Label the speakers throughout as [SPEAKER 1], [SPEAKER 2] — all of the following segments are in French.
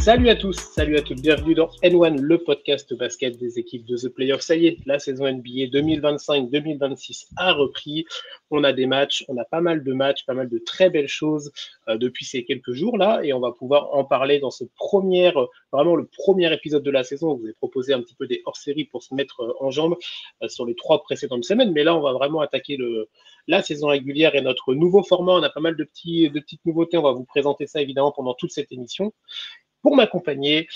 [SPEAKER 1] Salut à tous, salut à toutes, bienvenue dans N1, le podcast basket des équipes de The Playoffs. Ça y est, la saison NBA 2025-2026 a repris. On a des matchs, on a pas mal de matchs, pas mal de très belles choses depuis ces quelques jours-là, et on va pouvoir en parler dans ce vraiment le premier épisode de la saison. On vous a proposé un petit peu des hors-séries pour se mettre en jambes sur les 3 précédentes semaines, mais là, on va vraiment attaquer la saison régulière et notre nouveau format. On a pas mal de petites nouveautés, on va vous présenter ça évidemment pendant toute cette émission. Pour m'accompagner,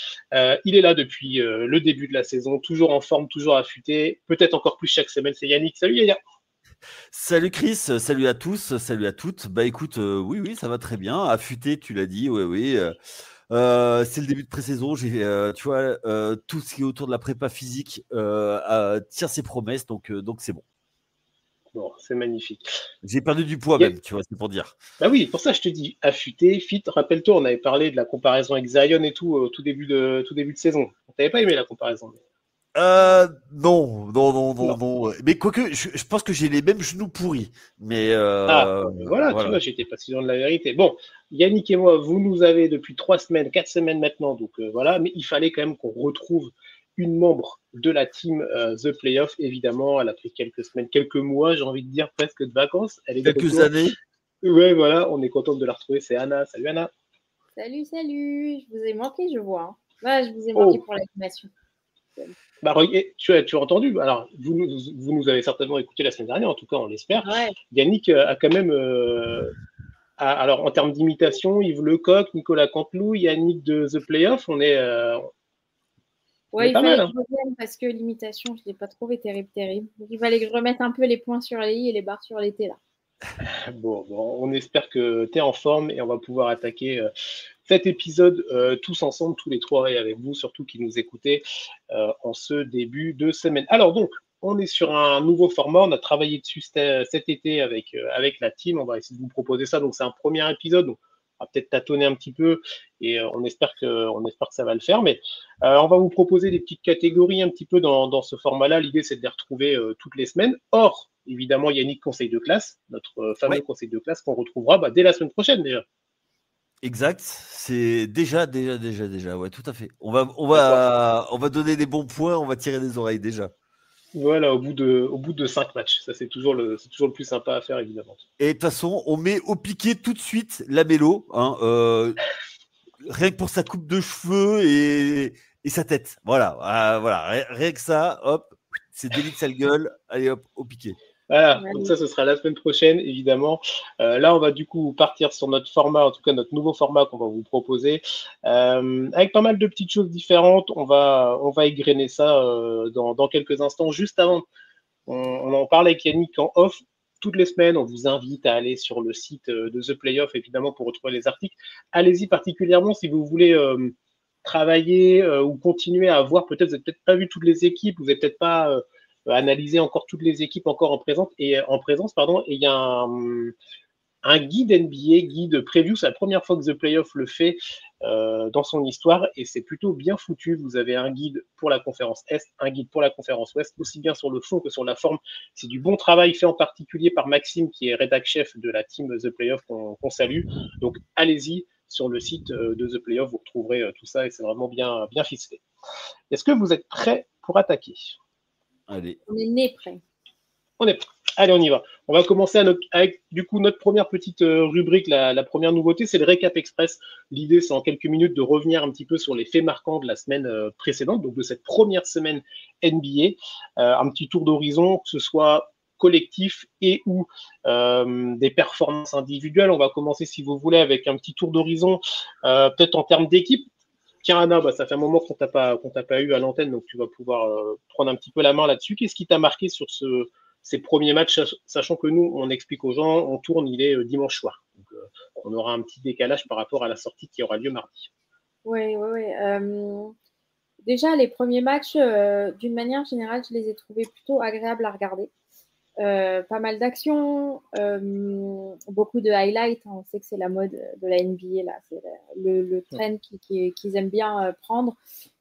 [SPEAKER 1] il est là depuis le début de la saison, toujours en forme, toujours affûté, peut-être encore plus chaque semaine, c'est Yannick. Salut Yannick.
[SPEAKER 2] Salut Chris, salut à tous, salut à toutes. Bah écoute, oui, ça va très bien. Affûté, tu l'as dit, oui. C'est le début de pré-saison. Tu vois, tout ce qui est autour de la prépa physique tire ses promesses, donc c'est bon.
[SPEAKER 1] Bon, c'est magnifique.
[SPEAKER 2] J'ai perdu du poids même, tu vois, c'est pour dire.
[SPEAKER 1] Bah oui, pour ça je te dis affûté, fit. Rappelle-toi, on avait parlé de la comparaison avec Zion et tout, tout début de saison. T'avais pas aimé la comparaison?
[SPEAKER 2] Non. Mais quoique, je pense que j'ai les mêmes genoux pourris. Mais
[SPEAKER 1] voilà, tu vois, j'étais pas sûr de la vérité. Bon, Yannick et moi, vous nous avez depuis 3 semaines, 4 semaines maintenant, donc voilà, mais il fallait quand même qu'on retrouve une membre de la team The Playoff, évidemment. Elle a pris quelques semaines, quelques mois, j'ai envie de dire presque de vacances. Elle est de
[SPEAKER 2] quelques
[SPEAKER 1] retour.
[SPEAKER 2] années.
[SPEAKER 1] Ouais, voilà, on est contente de la retrouver, c'est Anna. Salut Anna.
[SPEAKER 3] Salut, je vous ai manqué, je vois. Ouais, je vous ai manqué pour l'animation.
[SPEAKER 1] Bah, tu as entendu. Alors, vous nous avez certainement écouté la semaine dernière, en tout cas, on l'espère.
[SPEAKER 3] Ouais.
[SPEAKER 1] Yannick a quand même, alors en termes d'imitation, Yves Lecoq, Nicolas Canteloup, Yannick de The Playoff, on est
[SPEAKER 3] Ouais, il
[SPEAKER 1] pas
[SPEAKER 3] fallait
[SPEAKER 1] mal.
[SPEAKER 3] que je revienne parce que l'imitation, je ne l'ai pas trouvé terrible. Donc, il fallait que je remette un peu les points sur les i et les barres sur les t là.
[SPEAKER 1] Bon, on espère que tu es en forme et on va pouvoir attaquer cet épisode tous ensemble, tous les trois, et avec vous, surtout qui nous écoutez en ce début de semaine. Alors donc, on est sur un nouveau format, on a travaillé dessus cet été avec la team, on va essayer de vous proposer ça, donc c'est un premier épisode, donc on va peut-être tâtonner un petit peu et on espère que ça va le faire, mais on va vous proposer des petites catégories un petit peu dans ce format-là. L'idée, c'est de les retrouver toutes les semaines. Or, évidemment, Yannick, conseil de classe, notre fameux conseil de classe qu'on retrouvera dès la semaine prochaine déjà.
[SPEAKER 2] Exact, c'est déjà, ouais, tout à fait. On va donner des bons points, on va tirer des oreilles déjà.
[SPEAKER 1] Voilà, au bout de 5 matchs. Ça, c'est toujours le plus sympa à faire, évidemment.
[SPEAKER 2] Et de toute façon, on met au piqué tout de suite la Mélo, rien que pour sa coupe de cheveux et sa tête. Voilà, rien que ça, hop, c'est délit sale gueule, allez hop, au piqué.
[SPEAKER 1] Voilà, donc ça, ce sera la semaine prochaine, évidemment. Là, on va du coup partir sur notre format, en tout cas notre nouveau format qu'on va vous proposer, avec pas mal de petites choses différentes. On va égrener ça dans quelques instants. Juste avant, on en parlait avec Yannick en off. Toutes les semaines, on vous invite à aller sur le site de The Playoff, évidemment, pour retrouver les articles. Allez-y particulièrement si vous voulez travailler ou continuer à voir, peut-être, vous n'avez peut-être pas vu toutes les équipes, vous n'avez peut-être pas analysé encore toutes les équipes encore en présence, et il y a un guide NBA, guide preview. C'est la première fois que The Playoff le fait dans son histoire et c'est plutôt bien foutu. Vous avez un guide pour la conférence Est, un guide pour la conférence Ouest, aussi bien sur le fond que sur la forme. C'est du bon travail fait en particulier par Maxime, qui est rédac chef de la team The Playoff qu'on salue. Donc allez-y sur le site de The Playoff, vous retrouverez tout ça et c'est vraiment bien ficelé. Est-ce que vous êtes prêts pour attaquer?
[SPEAKER 2] Allez.
[SPEAKER 3] On est né prêt.
[SPEAKER 1] On est prêt. Allez, on y va. On va commencer avec du coup notre première petite rubrique. La première nouveauté, c'est le récap express. L'idée, c'est en quelques minutes de revenir un petit peu sur les faits marquants de la semaine précédente, donc de cette première semaine NBA. Un petit tour d'horizon, que ce soit collectif et ou des performances individuelles. On va commencer, si vous voulez, avec un petit tour d'horizon, peut-être en termes d'équipe. Tiens, Anna, ça fait un moment qu'on t'a pas eu à l'antenne, donc tu vas pouvoir prendre un petit peu la main là-dessus. Qu'est-ce qui t'a marqué sur ces premiers matchs, sachant que nous, on explique aux gens, on tourne, il est dimanche soir. Donc, on aura un petit décalage par rapport à la sortie qui aura lieu mardi.
[SPEAKER 3] Oui. Déjà, les premiers matchs, d'une manière générale, je les ai trouvés plutôt agréables à regarder. Pas mal d'actions, beaucoup de highlights. On sait que c'est la mode de la NBA, là. C'est le trend qu'ils aiment bien prendre.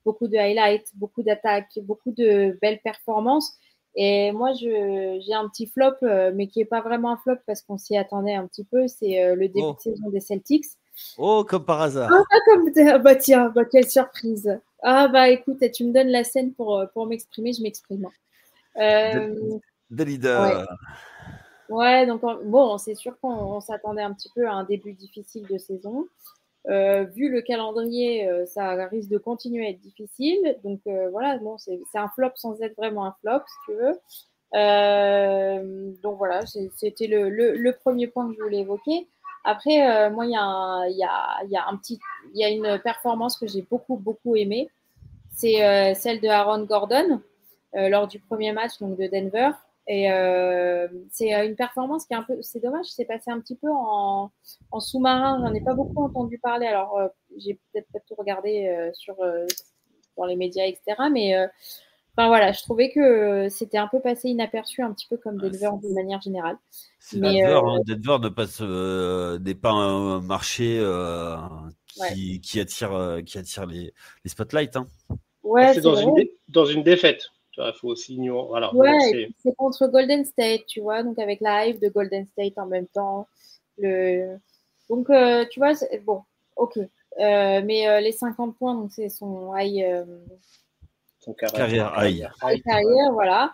[SPEAKER 3] Beaucoup de highlights, beaucoup d'attaques, beaucoup de belles performances. Et moi, j'ai un petit flop, mais qui n'est pas vraiment un flop parce qu'on s'y attendait un petit peu. C'est le début de saison des Celtics.
[SPEAKER 2] Oh, comme par hasard.
[SPEAKER 3] Bah tiens, bah quelle surprise. Ah bah écoute, tu me donnes la scène pour m'exprimer, je m'exprime.
[SPEAKER 2] Dalida.
[SPEAKER 3] Ouais, donc bon, c'est sûr qu'on s'attendait un petit peu à un début difficile de saison. Vu le calendrier, ça risque de continuer à être difficile. Donc voilà, bon, c'est un flop sans être vraiment un flop, si tu veux. Donc voilà, c'était le premier point que je voulais évoquer. Après, moi, il y a une performance que j'ai beaucoup aimée. C'est celle de Aaron Gordon lors du premier match donc de Denver. Et c'est une performance qui est un peu, c'est dommage, c'est passé un petit peu en sous-marin. J'en ai pas beaucoup entendu parler. Alors, j'ai peut-être pas tout regardé dans les médias, etc. Mais enfin voilà, je trouvais que c'était un peu passé inaperçu, un petit peu comme Denver de manière générale.
[SPEAKER 2] Denver, Denver n'est pas un marché qui attire les spotlights. Hein.
[SPEAKER 3] Ouais,
[SPEAKER 1] c'est dans une défaite. Il faut aussi ignorer. Voilà,
[SPEAKER 3] ouais, c'est contre Golden State, tu vois, donc avec la hype de Golden State en même temps. Donc, tu vois, bon, ok. Mais les 50 points, donc c'est son high.
[SPEAKER 2] Son carrière high.
[SPEAKER 3] Carrière, voilà.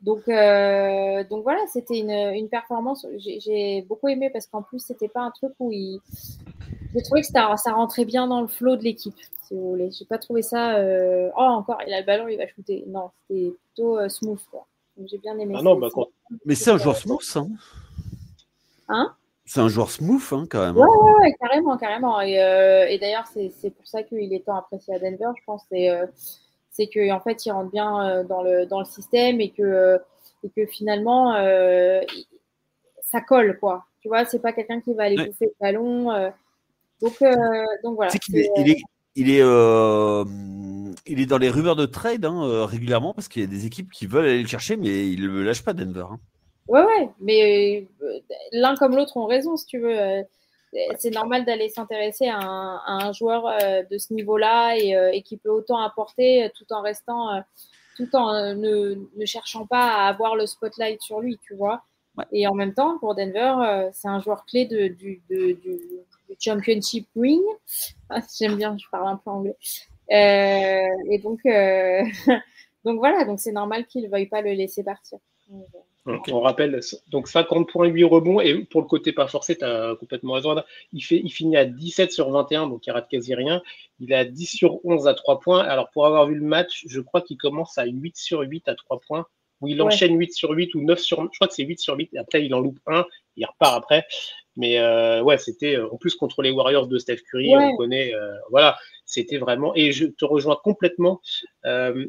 [SPEAKER 3] Donc voilà, c'était une performance. J'ai beaucoup aimé parce qu'en plus, c'était pas un truc où j'ai trouvé que ça rentrait bien dans le flow de l'équipe, si vous voulez. J'ai pas trouvé ça. Oh, encore, il a le ballon, il va shooter. Non, c'était plutôt smooth, quoi. Donc, j'ai bien aimé ça.
[SPEAKER 2] Mais c'est un joueur smooth, hein.
[SPEAKER 3] Hein?
[SPEAKER 2] C'est un joueur smooth, hein, quand même.
[SPEAKER 3] Ouais, carrément. Et d'ailleurs, c'est pour ça qu'il est tant apprécié à Denver, je pense. C'est qu'en fait, il rentre bien dans le système et que finalement, ça colle, quoi. Tu vois, c'est pas quelqu'un qui va aller bouffer le ballon. Donc voilà.
[SPEAKER 2] Il est dans les rumeurs de trade régulièrement parce qu'il y a des équipes qui veulent aller le chercher, mais il ne le lâche pas, Denver. Hein.
[SPEAKER 3] Ouais, mais l'un comme l'autre ont raison, si tu veux. C'est normal d'aller s'intéresser à un joueur de ce niveau-là et qui peut autant apporter tout en restant, tout en ne cherchant pas à avoir le spotlight sur lui, tu vois. Ouais. Et en même temps, pour Denver, c'est un joueur clé du championship ring. J'aime bien, je parle un peu anglais. Et donc, donc voilà, donc c'est normal qu'il ne veuille pas le laisser partir.
[SPEAKER 1] Okay. On rappelle, donc 50 points, 8 rebonds, et pour le côté pas forcé, tu as complètement raison. Il finit à 17 sur 21, donc il rate quasi rien. Il est à 10 sur 11 à 3 points. Alors pour avoir vu le match, je crois qu'il commence à 8 sur 8 à 3 points, où il enchaîne 8 sur 8 ou 9 sur 9. Je crois que c'est 8 sur 8, et après il en loupe un, il repart après. Mais ouais, c'était en plus contre les Warriors de Steph Curry, on connaît, voilà, c'était vraiment, et je te rejoins complètement,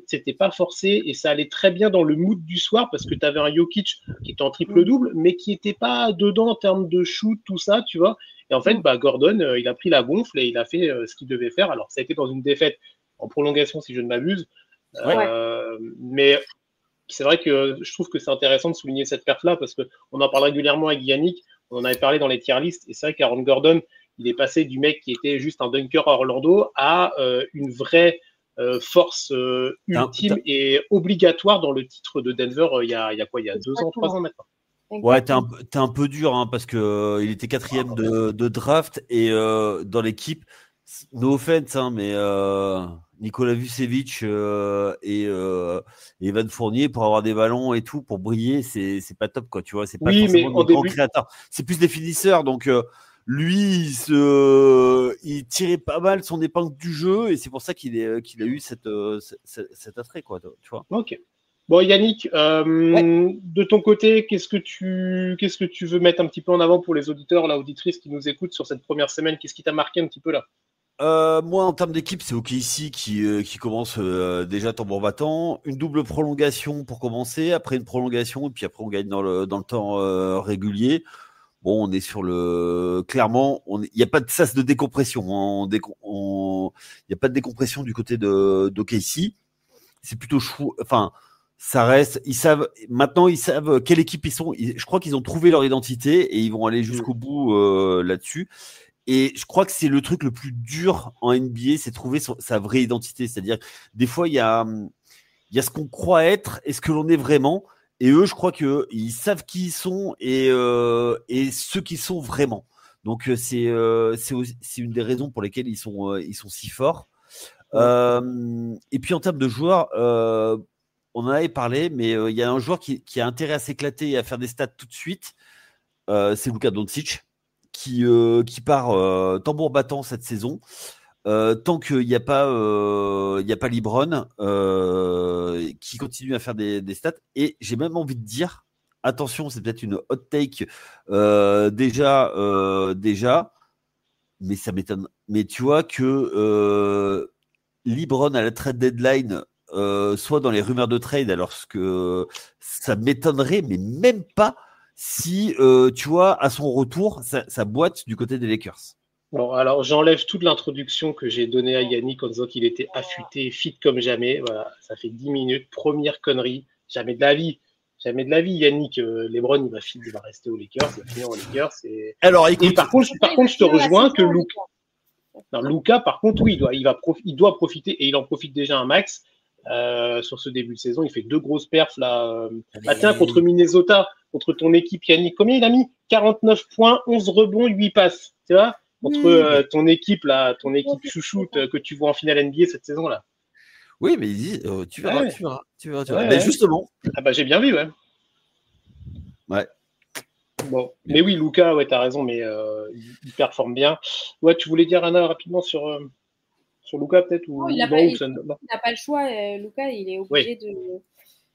[SPEAKER 1] c'était pas forcé et ça allait très bien dans le mood du soir parce que tu avais un Jokic qui était en triple-double, mais qui était pas dedans en termes de shoot, tout ça, tu vois. Et en fait, Gordon, il a pris la gonfle et il a fait ce qu'il devait faire. Alors, ça a été dans une défaite en prolongation, si je ne m'abuse. Mais c'est vrai que je trouve que c'est intéressant de souligner cette perte-là parce qu'on en parle régulièrement avec Yannick. On en avait parlé dans les tier lists. Et c'est vrai qu'Aaron Gordon, il est passé du mec qui était juste un dunker à Orlando à une vraie force ultime et obligatoire dans le titre de Denver il y a quoi? Il y a 2 ans, 3 ans maintenant.
[SPEAKER 2] Ouais, t'es un peu dur hein, parce que il était 4e de draft et dans l'équipe, no offense, hein, mais Nikola Vucevic et Evan Fournier pour avoir des ballons et tout, pour briller, c'est pas top, quoi, tu vois. C'est pas forcément des grands créateurs. C'est plus des finisseurs, donc lui, il tirait pas mal son épingle du jeu et c'est pour ça qu'il a eu cet attrait, quoi, tu vois.
[SPEAKER 1] Ok. Bon, Yannick, de ton côté, qu'est-ce que tu veux mettre un petit peu en avant pour les auditeurs, là, auditrices qui nous écoutent sur cette première semaine? Qu'est-ce qui t'a marqué un petit peu là?
[SPEAKER 2] Moi, en termes d'équipe, c'est OKC qui commence déjà tambour battant. Une double prolongation pour commencer, après une prolongation, et puis après on gagne dans le temps régulier. Bon, on est sur clairement, il n'y a pas de sas de décompression. Hein. Il n'y a pas de décompression du côté d'OKC. C'est plutôt chou. Enfin, ça reste. Maintenant, ils savent quelle équipe ils sont. Je crois qu'ils ont trouvé leur identité et ils vont aller jusqu'au bout là-dessus. Et je crois que c'est le truc le plus dur en NBA, c'est trouver sa vraie identité. C'est-à-dire, des fois, il y a ce qu'on croit être et ce que l'on est vraiment. Et eux, je crois qu'ils savent qui ils sont et ceux qui sont vraiment. Donc c'est une des raisons pour lesquelles ils sont si forts. Et puis en termes de joueurs, on en avait parlé, mais il y a un joueur qui a intérêt à s'éclater et à faire des stats tout de suite. C'est Luka Doncic qui part tambour battant cette saison. Tant qu'il n'y a pas LeBron qui continue à faire des stats. Et j'ai même envie de dire, attention, c'est peut-être une hot take déjà, mais ça m'étonne. Mais tu vois que LeBron à la trade deadline soit dans les rumeurs de trade, alors que ça m'étonnerait, mais même pas si tu vois à son retour ça boite du côté des Lakers.
[SPEAKER 1] Bon, alors j'enlève toute l'introduction que j'ai donnée à Yannick en disant qu'il était affûté, fit comme jamais. Voilà, ça fait 10 minutes. Première connerie. Jamais de la vie. Jamais de la vie, Yannick. LeBron, il va rester aux Lakers, il va finir aux Lakers.
[SPEAKER 2] Alors, écoute,
[SPEAKER 1] et par contre, je te rejoins que Luka, par contre, oui, il doit profiter et il en profite déjà un max. Sur ce début de saison, il fait 2 grosses perfs là. Tiens, contre Minnesota, contre ton équipe, Yannick, combien il a mis? 49 points, 11 rebonds, 8 passes. Tu vois? Contre ton équipe là, ton équipe chouchoute que tu vois en finale NBA cette saison là.
[SPEAKER 2] Oui, mais tu verras.
[SPEAKER 1] Ouais,
[SPEAKER 2] mais justement.
[SPEAKER 1] Ah bah j'ai bien vu, ouais.
[SPEAKER 2] Ouais.
[SPEAKER 1] Bon, mais oui, Luka, ouais, t'as raison, mais il performe bien. Ouais, tu voulais dire Anna rapidement sur Luka peut-être ou
[SPEAKER 3] il n'a pas le choix. Luka, il est obligé de.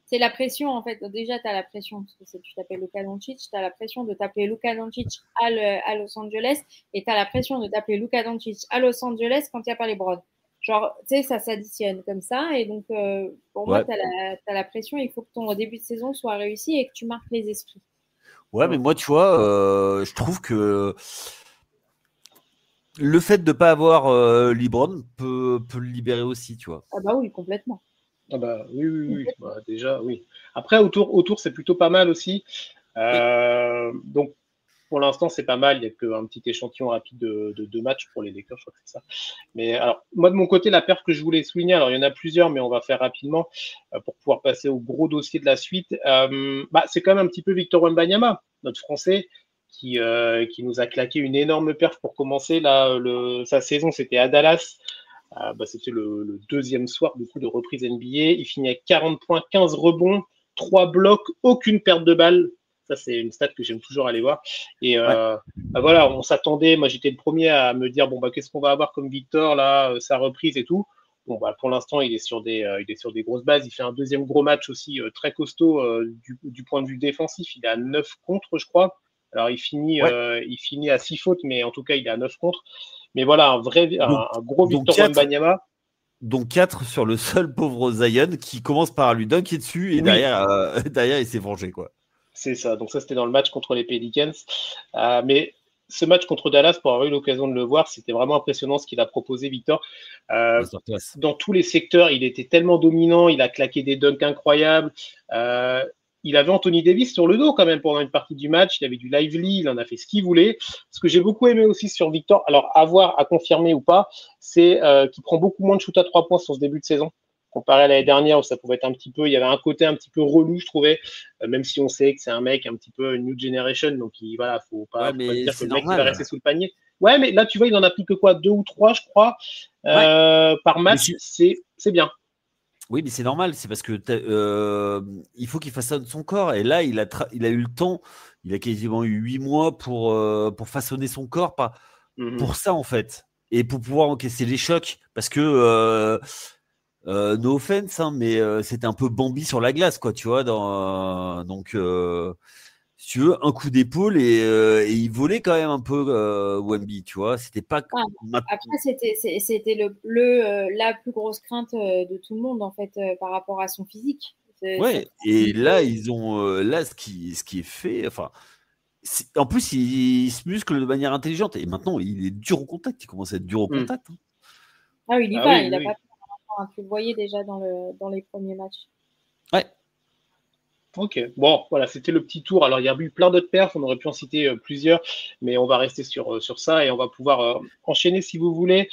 [SPEAKER 3] C'est la pression, en fait. Déjà, tu as la pression, parce que tu t'appelles Luka Doncic, tu as la pression de t'appeler Luka Doncic à Los Angeles, et tu as la pression de t'appeler Luka Doncic à Los Angeles quand il n'y a pas les Browns. Genre, tu sais, ça s'additionne comme ça, et donc, pour moi, tu as la pression, il faut que ton début de saison soit réussi et que tu marques les esprits.
[SPEAKER 2] Ouais, mais moi, tu vois, je trouve que le fait de ne pas avoir LeBron peut le libérer aussi, tu vois.
[SPEAKER 3] Ah bah oui, complètement.
[SPEAKER 1] Ah bah oui. Bah, déjà, oui. Après, autour, c'est plutôt pas mal aussi. Donc, pour l'instant, c'est pas mal. Il n'y a qu'un petit échantillon rapide de 2 matchs pour les Lakers, je crois que c'est ça. Mais alors, moi, de mon côté, la perf que je voulais souligner, alors il y en a plusieurs, mais on va faire rapidement pour pouvoir passer au gros dossier de la suite. C'est quand même un petit peu Victor Wembanyama, notre Français, qui nous a claqué une énorme perf pour commencer. Là, sa saison, c'était à Dallas. C'était le deuxième soir du coup de reprise NBA. Il finit avec 40 points, 15 rebonds, 3 blocs, aucune perte de balle. Ça, c'est une stat que j'aime toujours aller voir. Et voilà, on s'attendait. Moi, j'étais le premier à me dire qu'est-ce qu'on va avoir comme Victor là, sa reprise et tout. Bon, pour l'instant, il est sur des grosses bases. Il fait un deuxième gros match aussi très costaud du point de vue défensif. Il est à 9 contre, je crois. Alors, il finit à 6 fautes, mais en tout cas, il est à 9 contre. Mais voilà, un gros Victor Wembanyama.
[SPEAKER 2] Donc 4 sur le seul pauvre Zion qui commence par lui dunker dessus et derrière, il s'est vengé, quoi.
[SPEAKER 1] C'est ça. Donc ça, c'était dans le match contre les Pelicans. Mais ce match contre Dallas, pour avoir eu l'occasion de le voir, c'était vraiment impressionnant ce qu'il a proposé, Victor. Dans tous les secteurs, il était tellement dominant. Il a claqué des dunks incroyables. Il avait Anthony Davis sur le dos quand même pendant une partie du match. Il avait du Lively, il en a fait ce qu'il voulait. Ce que j'ai beaucoup aimé aussi sur Victor, alors à confirmer ou pas, c'est qu'il prend beaucoup moins de shoot à 3 points sur ce début de saison, comparé à l'année dernière où ça pouvait être un petit peu, il y avait un côté un petit peu relou, je trouvais, même si on sait que c'est un mec un petit peu new generation, donc faut pas dire que le mec il va rester sous le panier. Ouais, mais là tu vois, il en a pris que quoi, 2 ou 3, je crois, par match, c'est bien.
[SPEAKER 2] Oui, mais c'est normal, c'est parce que il faut qu'il façonne son corps. Et là, il a eu le temps, il a quasiment eu 8 mois pour façonner son corps, pour ça en fait. Et pour pouvoir encaisser les chocs. Parce que, no offense, hein, mais c'était un peu Bambi sur la glace, quoi, tu vois. Donc, si tu veux, un coup d'épaule et il volait quand même un peu Wemby, tu vois. C'était pas.
[SPEAKER 3] Après, c'était la plus grosse crainte de tout le monde en fait par rapport à son physique.
[SPEAKER 2] Ouais. Et là, ils ont là ce qui est fait. Enfin, en plus, il se muscle de manière intelligente. Et maintenant, il est dur au contact. Il commence à être dur au contact. Hein.
[SPEAKER 3] Ah oui, il a pas peur. Tu le voyais déjà dans les premiers matchs.
[SPEAKER 2] Ouais.
[SPEAKER 1] Ok, bon, voilà, c'était le petit tour. Alors, il y a eu plein d'autres perfs, on aurait pu en citer plusieurs, mais on va rester sur ça et on va pouvoir enchaîner si vous voulez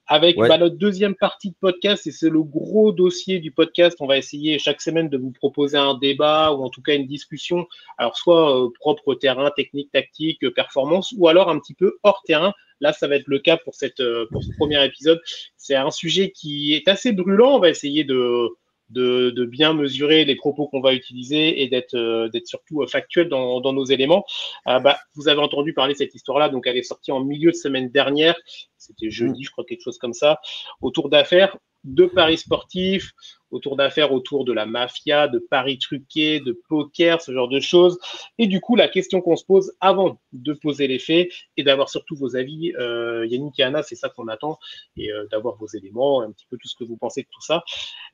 [SPEAKER 1] avec
[SPEAKER 2] Ouais.
[SPEAKER 1] notre deuxième partie de podcast, et c'est le gros dossier du podcast. On va essayer chaque semaine de vous proposer un débat ou en tout cas une discussion, alors soit propre au terrain, technique, tactique, performance, ou alors un petit peu hors terrain. Là, ça va être le cas pour ce premier épisode. C'est un sujet qui est assez brûlant. On va essayer de bien mesurer les propos qu'on va utiliser et d'être surtout factuel dans nos éléments. Vous avez entendu parler de cette histoire-là, donc elle est sortie en milieu de semaine dernière, c'était jeudi, je crois, quelque chose comme ça, autour d'affaires de paris sportifs, autour de la mafia, de paris truqués, de poker, ce genre de choses. Et du coup, la question qu'on se pose avant de poser les faits et d'avoir surtout vos avis, Yannick et Anna, c'est ça qu'on attend, et d'avoir vos éléments, un petit peu tout ce que vous pensez de tout ça.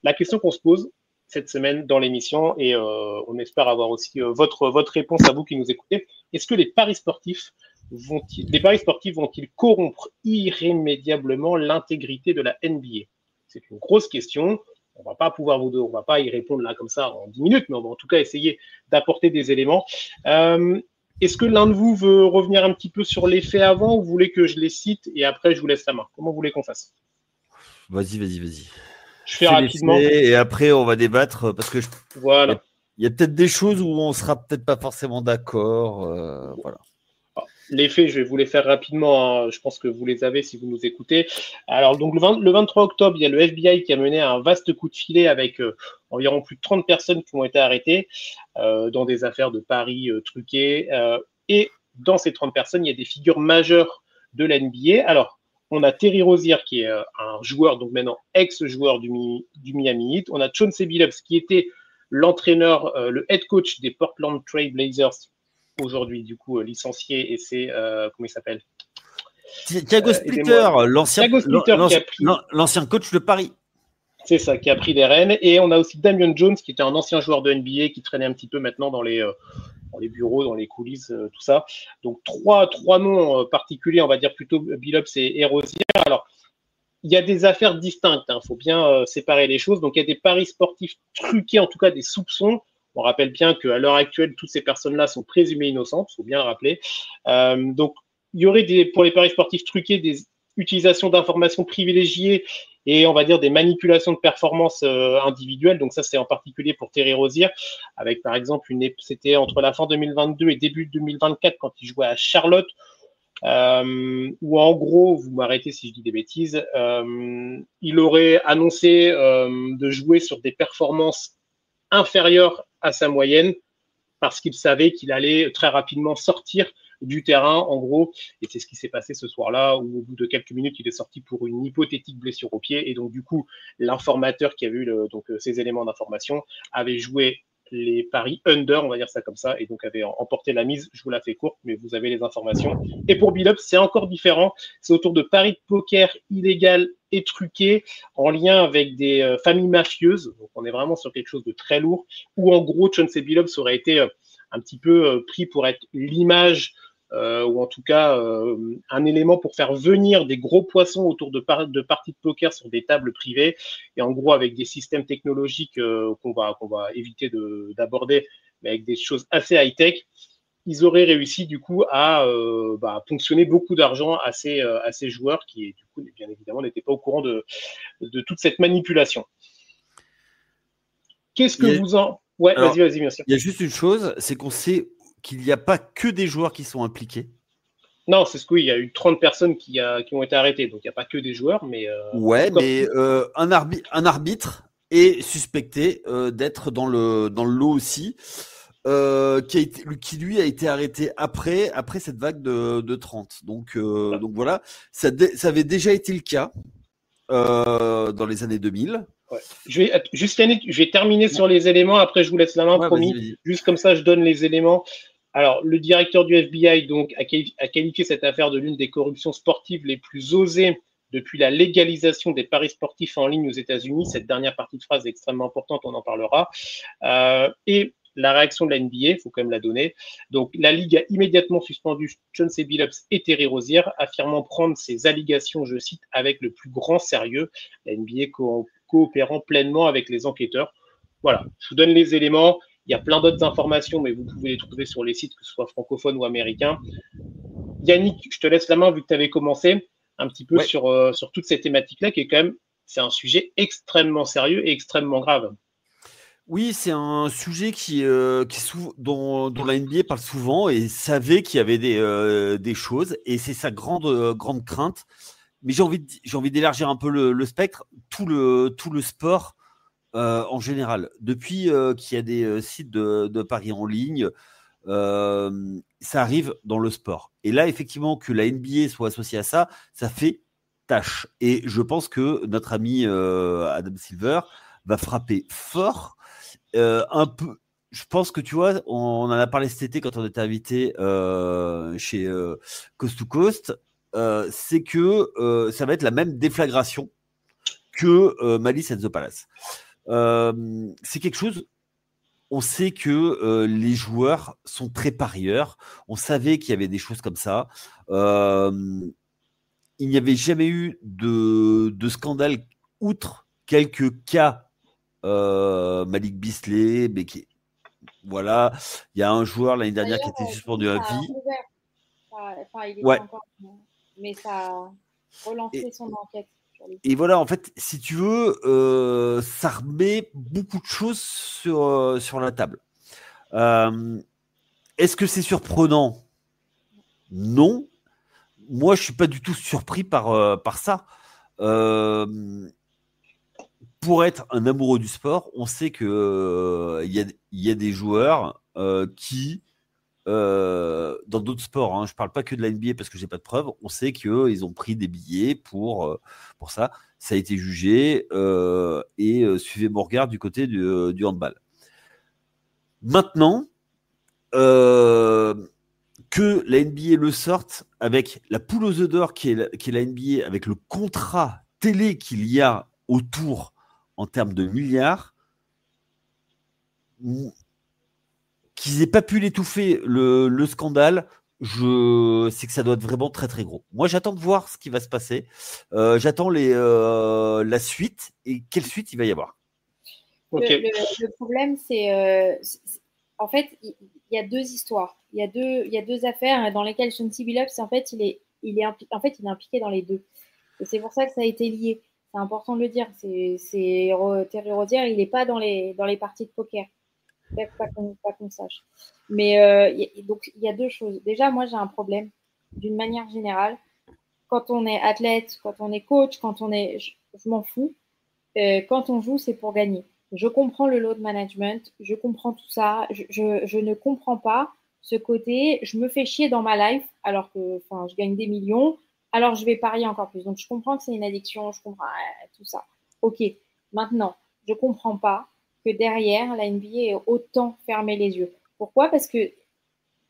[SPEAKER 1] La question qu'on se pose cette semaine dans l'émission, et on espère avoir aussi votre réponse à vous qui nous écoutez. Est-ce que les paris sportifs vont-ils corrompre irrémédiablement l'intégrité de la NBA? C'est une grosse question. On va pas y répondre là comme ça en 10 minutes, mais on va en tout cas essayer d'apporter des éléments. Est-ce que l'un de vous veut revenir un petit peu sur les faits avant, ou vous voulez que je les cite et après je vous laisse la main? Comment vous voulez qu'on fasse?
[SPEAKER 2] Vas-y.
[SPEAKER 1] Je fais rapidement.
[SPEAKER 2] Et après, on va débattre parce que
[SPEAKER 1] Voilà.
[SPEAKER 2] il y a peut-être des choses où on sera peut-être pas forcément d'accord. Voilà.
[SPEAKER 1] Les faits, je vais vous les faire rapidement. Je pense que vous les avez si vous nous écoutez. Alors, donc, le 23 octobre, il y a le FBI qui a mené un vaste coup de filet avec environ plus de 30 personnes qui ont été arrêtées dans des affaires de paris truqués. Et dans ces 30 personnes, il y a des figures majeures de la NBA. Alors, on a Terry Rozier, qui est un joueur, donc maintenant ex-joueur du Miami Heat. On a Chauncey Billups, qui était l'entraîneur, le head coach des Portland Trail Blazers, aujourd'hui du coup licencié, et c'est comment il s'appelle,
[SPEAKER 2] Thiago Splitter, l'ancien coach de Paris.
[SPEAKER 1] C'est ça, qui a pris les rênes. Et on a aussi Damian Jones, qui était un ancien joueur de NBA, qui traînait un petit peu maintenant dans les bureaux, dans les coulisses, tout ça. Donc trois noms particuliers, on va dire plutôt Billups et Rozier. Alors, il y a des affaires distinctes, il faut bien séparer les choses. Donc, il y a des paris sportifs truqués, en tout cas des soupçons. On rappelle bien qu'à l'heure actuelle, toutes ces personnes-là sont présumées innocentes, il faut bien le rappeler. Donc, il y aurait pour les paris sportifs truqués des utilisations d'informations privilégiées et on va dire des manipulations de performance individuelles. Donc ça, c'est en particulier pour Terry Rozier, avec par exemple, c'était entre la fin 2022 et début 2024 quand il jouait à Charlotte, où en gros, vous m'arrêtez si je dis des bêtises, il aurait annoncé de jouer sur des performances inférieures à sa moyenne parce qu'il savait qu'il allait très rapidement sortir du terrain, en gros, et c'est ce qui s'est passé ce soir-là, où au bout de quelques minutes, il est sorti pour une hypothétique blessure au pied, et donc du coup, l'informateur qui a vu ces éléments d'information avait joué les paris under, on va dire ça comme ça, et donc avait emporté la mise. Je vous la fais courte, mais vous avez les informations. Et pour Billups, c'est encore différent, c'est autour de paris de poker illégales et truqués, en lien avec des familles mafieuses, donc on est vraiment sur quelque chose de très lourd, où en gros, Chauncey Billups aurait été un petit peu pris pour être l'image, ou en tout cas un élément pour faire venir des gros poissons autour de parties de poker sur des tables privées, et en gros avec des systèmes technologiques qu'on va éviter d'aborder, mais avec des choses assez high-tech. Ils auraient réussi du coup à ponctionner beaucoup d'argent à ces joueurs qui, du coup, bien évidemment, n'étaient pas au courant de toute cette manipulation. Qu'est-ce que vous en... Ouais, vas-y, bien sûr.
[SPEAKER 2] Il y a juste une chose, c'est qu'on sait qu'il n'y a pas que des joueurs qui sont impliqués.
[SPEAKER 1] Non, c'est ce qu'il y a eu 30 personnes qui ont été arrêtées, donc il n'y a pas que des joueurs, mais...
[SPEAKER 2] un arbitre est suspecté d'être dans le lot aussi, qui lui a été arrêté après cette vague de 30. Donc voilà, ça avait déjà été le cas dans les années 2000.
[SPEAKER 1] Ouais. Yannick, je vais terminer sur les éléments, après je vous laisse la main, promis. Vas-y. Juste comme ça, je donne les éléments. Alors, le directeur du FBI donc, a qualifié cette affaire de l'une des corruptions sportives les plus osées depuis la légalisation des paris sportifs en ligne aux États-Unis. Cette dernière partie de phrase est extrêmement importante, on en parlera. Et la réaction de la NBA, il faut quand même la donner. Donc, la Ligue a immédiatement suspendu Chauncey Billups et Terry Rozier, affirmant prendre ces allégations, je cite, avec le plus grand sérieux. La NBA coopérant pleinement avec les enquêteurs. Voilà, je vous donne les éléments. Il y a plein d'autres informations, mais vous pouvez les trouver sur les sites, que ce soit francophones ou américains. Yannick, je te laisse la main vu que tu avais commencé. un petit peu sur toute cette thématique-là, qui est quand même, c'est un sujet extrêmement sérieux et extrêmement grave.
[SPEAKER 2] Oui, c'est un sujet dont la NBA parle souvent et savait qu'il y avait des choses, et c'est sa grande crainte. Mais j'ai envie d'élargir un peu le spectre, tout le sport en général. Depuis qu'il y a des sites de paris en ligne, ça arrive dans le sport. Et là, effectivement, que la NBA soit associée à ça, ça fait tâche. Et je pense que notre ami Adam Silver va frapper fort. Un peu, je pense que tu vois, on en a parlé cet été quand on était invité chez Coast to Coast. C'est que ça va être la même déflagration que Malice at the Palace. C'est quelque chose. On sait que les joueurs sont très parieurs. On savait qu'il y avait des choses comme ça. Il n'y avait jamais eu de scandale outre quelques cas. Malik Bisley, mais voilà, il y a un joueur l'année dernière qui était suspendu à vie.
[SPEAKER 3] Il était encore, mais ça a relancé son enquête.
[SPEAKER 2] Et voilà, en fait, si tu veux, ça remet beaucoup de choses sur la table. Est-ce que c'est surprenant ? Non. Moi, je suis pas du tout surpris par ça. Pour être un amoureux du sport, on sait que y a des joueurs qui, dans d'autres sports, hein, je ne parle pas que de la NBA parce que j'ai pas de preuves, on sait qu'ils ont pris des billets pour ça. Ça a été jugé et suivez mon regard du côté du handball. Maintenant, que la NBA le sorte avec la poule aux œufs d'or qui est la NBA, avec le contrat télé qu'il y a autour en termes de milliards, qu'ils n'aient pas pu l'étouffer, le scandale, c'est que ça doit être vraiment très très gros. Moi, j'attends de voir ce qui va se passer. J'attends la suite et quelle suite il va y avoir.
[SPEAKER 3] Okay. Le problème, c'est en fait, il y a deux histoires. Il y a deux affaires dans lesquelles Chauncey Billups, en fait, il est impliqué dans les deux. Et c'est pour ça que ça a été lié. C'est important de le dire. Terry Rozier, il n'est pas dans les parties de poker. Pas qu'on sache. Mais donc, il y a deux choses. Déjà, moi, j'ai un problème, d'une manière générale. Quand on est athlète, quand on est coach, je m'en fous. Quand on joue, c'est pour gagner. Je comprends le load management, je comprends tout ça. Je ne comprends pas ce côté, je me fais chier dans ma life alors que je gagne des millions, alors je vais parier encore plus. Donc, je comprends que c'est une addiction, je comprends tout ça. Ok, maintenant, je ne comprends pas que derrière, la NBA ait autant fermé les yeux. Pourquoi ? Parce que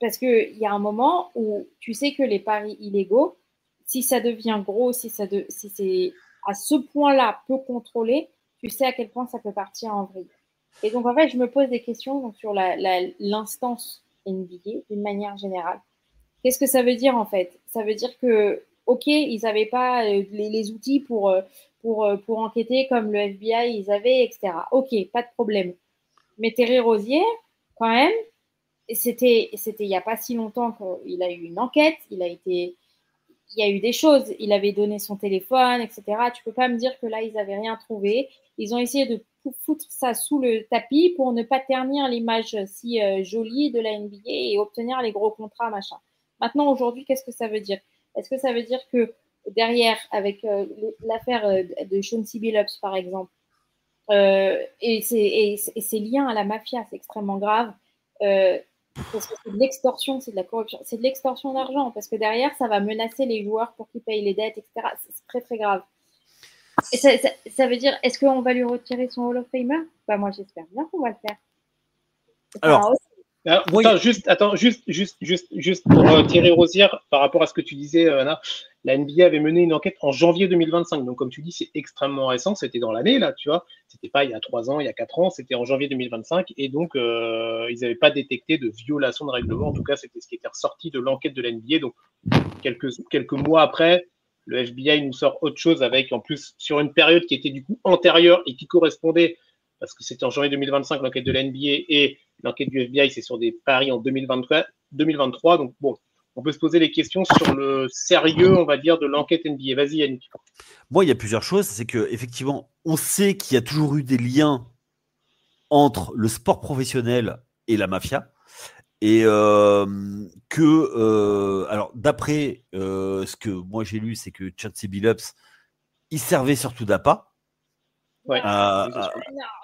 [SPEAKER 3] y a un moment où tu sais que les paris illégaux, si ça devient gros, si c'est à ce point-là peu contrôlé, tu sais à quel point ça peut partir en vrille. Et donc, en fait, je me pose des questions sur l'instance NBA d'une manière générale. Qu'est-ce que ça veut dire, en fait ? Ça veut dire que, OK, ils n'avaient pas les outils pour enquêter comme le FBI, ils avaient, etc. OK, pas de problème. Mais Terry Rozier, quand même, c'était il n'y a pas si longtemps qu'il a eu une enquête, il y a eu des choses, il avait donné son téléphone, etc. Tu peux pas me dire que là, ils n'avaient rien trouvé. Ils ont essayé de foutre ça sous le tapis pour ne pas ternir l'image si jolie de la NBA et obtenir les gros contrats, machin. Maintenant, aujourd'hui, qu'est-ce que ça veut dire ? Est-ce que ça veut dire que derrière, avec l'affaire de Chauncey Billups, par exemple, et ses liens à la mafia, c'est extrêmement grave, parce que c'est de l'extorsion, c'est de la corruption, c'est de l'extorsion d'argent, parce que derrière, ça va menacer les joueurs pour qu'ils payent les dettes, etc. C'est très, très grave. Et ça veut dire, est-ce qu'on va lui retirer son Hall of Famer ? Bah, moi, j'espère bien qu'on va le faire.
[SPEAKER 2] Alors,
[SPEAKER 1] attends, juste pour Thierry Rozier, par rapport à ce que tu disais, Anna, la NBA avait mené une enquête en janvier 2025. Donc, comme tu dis, c'est extrêmement récent. C'était dans l'année, là, tu vois. C'était pas il y a 3 ans, il y a 4 ans. C'était en janvier 2025. Et donc, ils n'avaient pas détecté de violation de règlement. En tout cas, c'était ce qui était ressorti de l'enquête de la NBA. Donc, quelques mois après, le FBI nous sort autre chose avec, en plus, sur une période qui était du coup antérieure et qui correspondait, parce que c'était en janvier 2025, l'enquête de la NBA, et l'enquête du FBI, c'est sur des paris en 2023. Donc, bon, on peut se poser les questions sur le sérieux, on va dire, de l'enquête NBA. Vas-y, Yannick.
[SPEAKER 2] Moi, il y a plusieurs choses. C'est qu'effectivement, on sait qu'il y a toujours eu des liens entre le sport professionnel et la mafia. Et alors, d'après ce que moi j'ai lu, c'est que Chauncey Billups, il servait surtout d'appât.
[SPEAKER 3] Ouais. Non,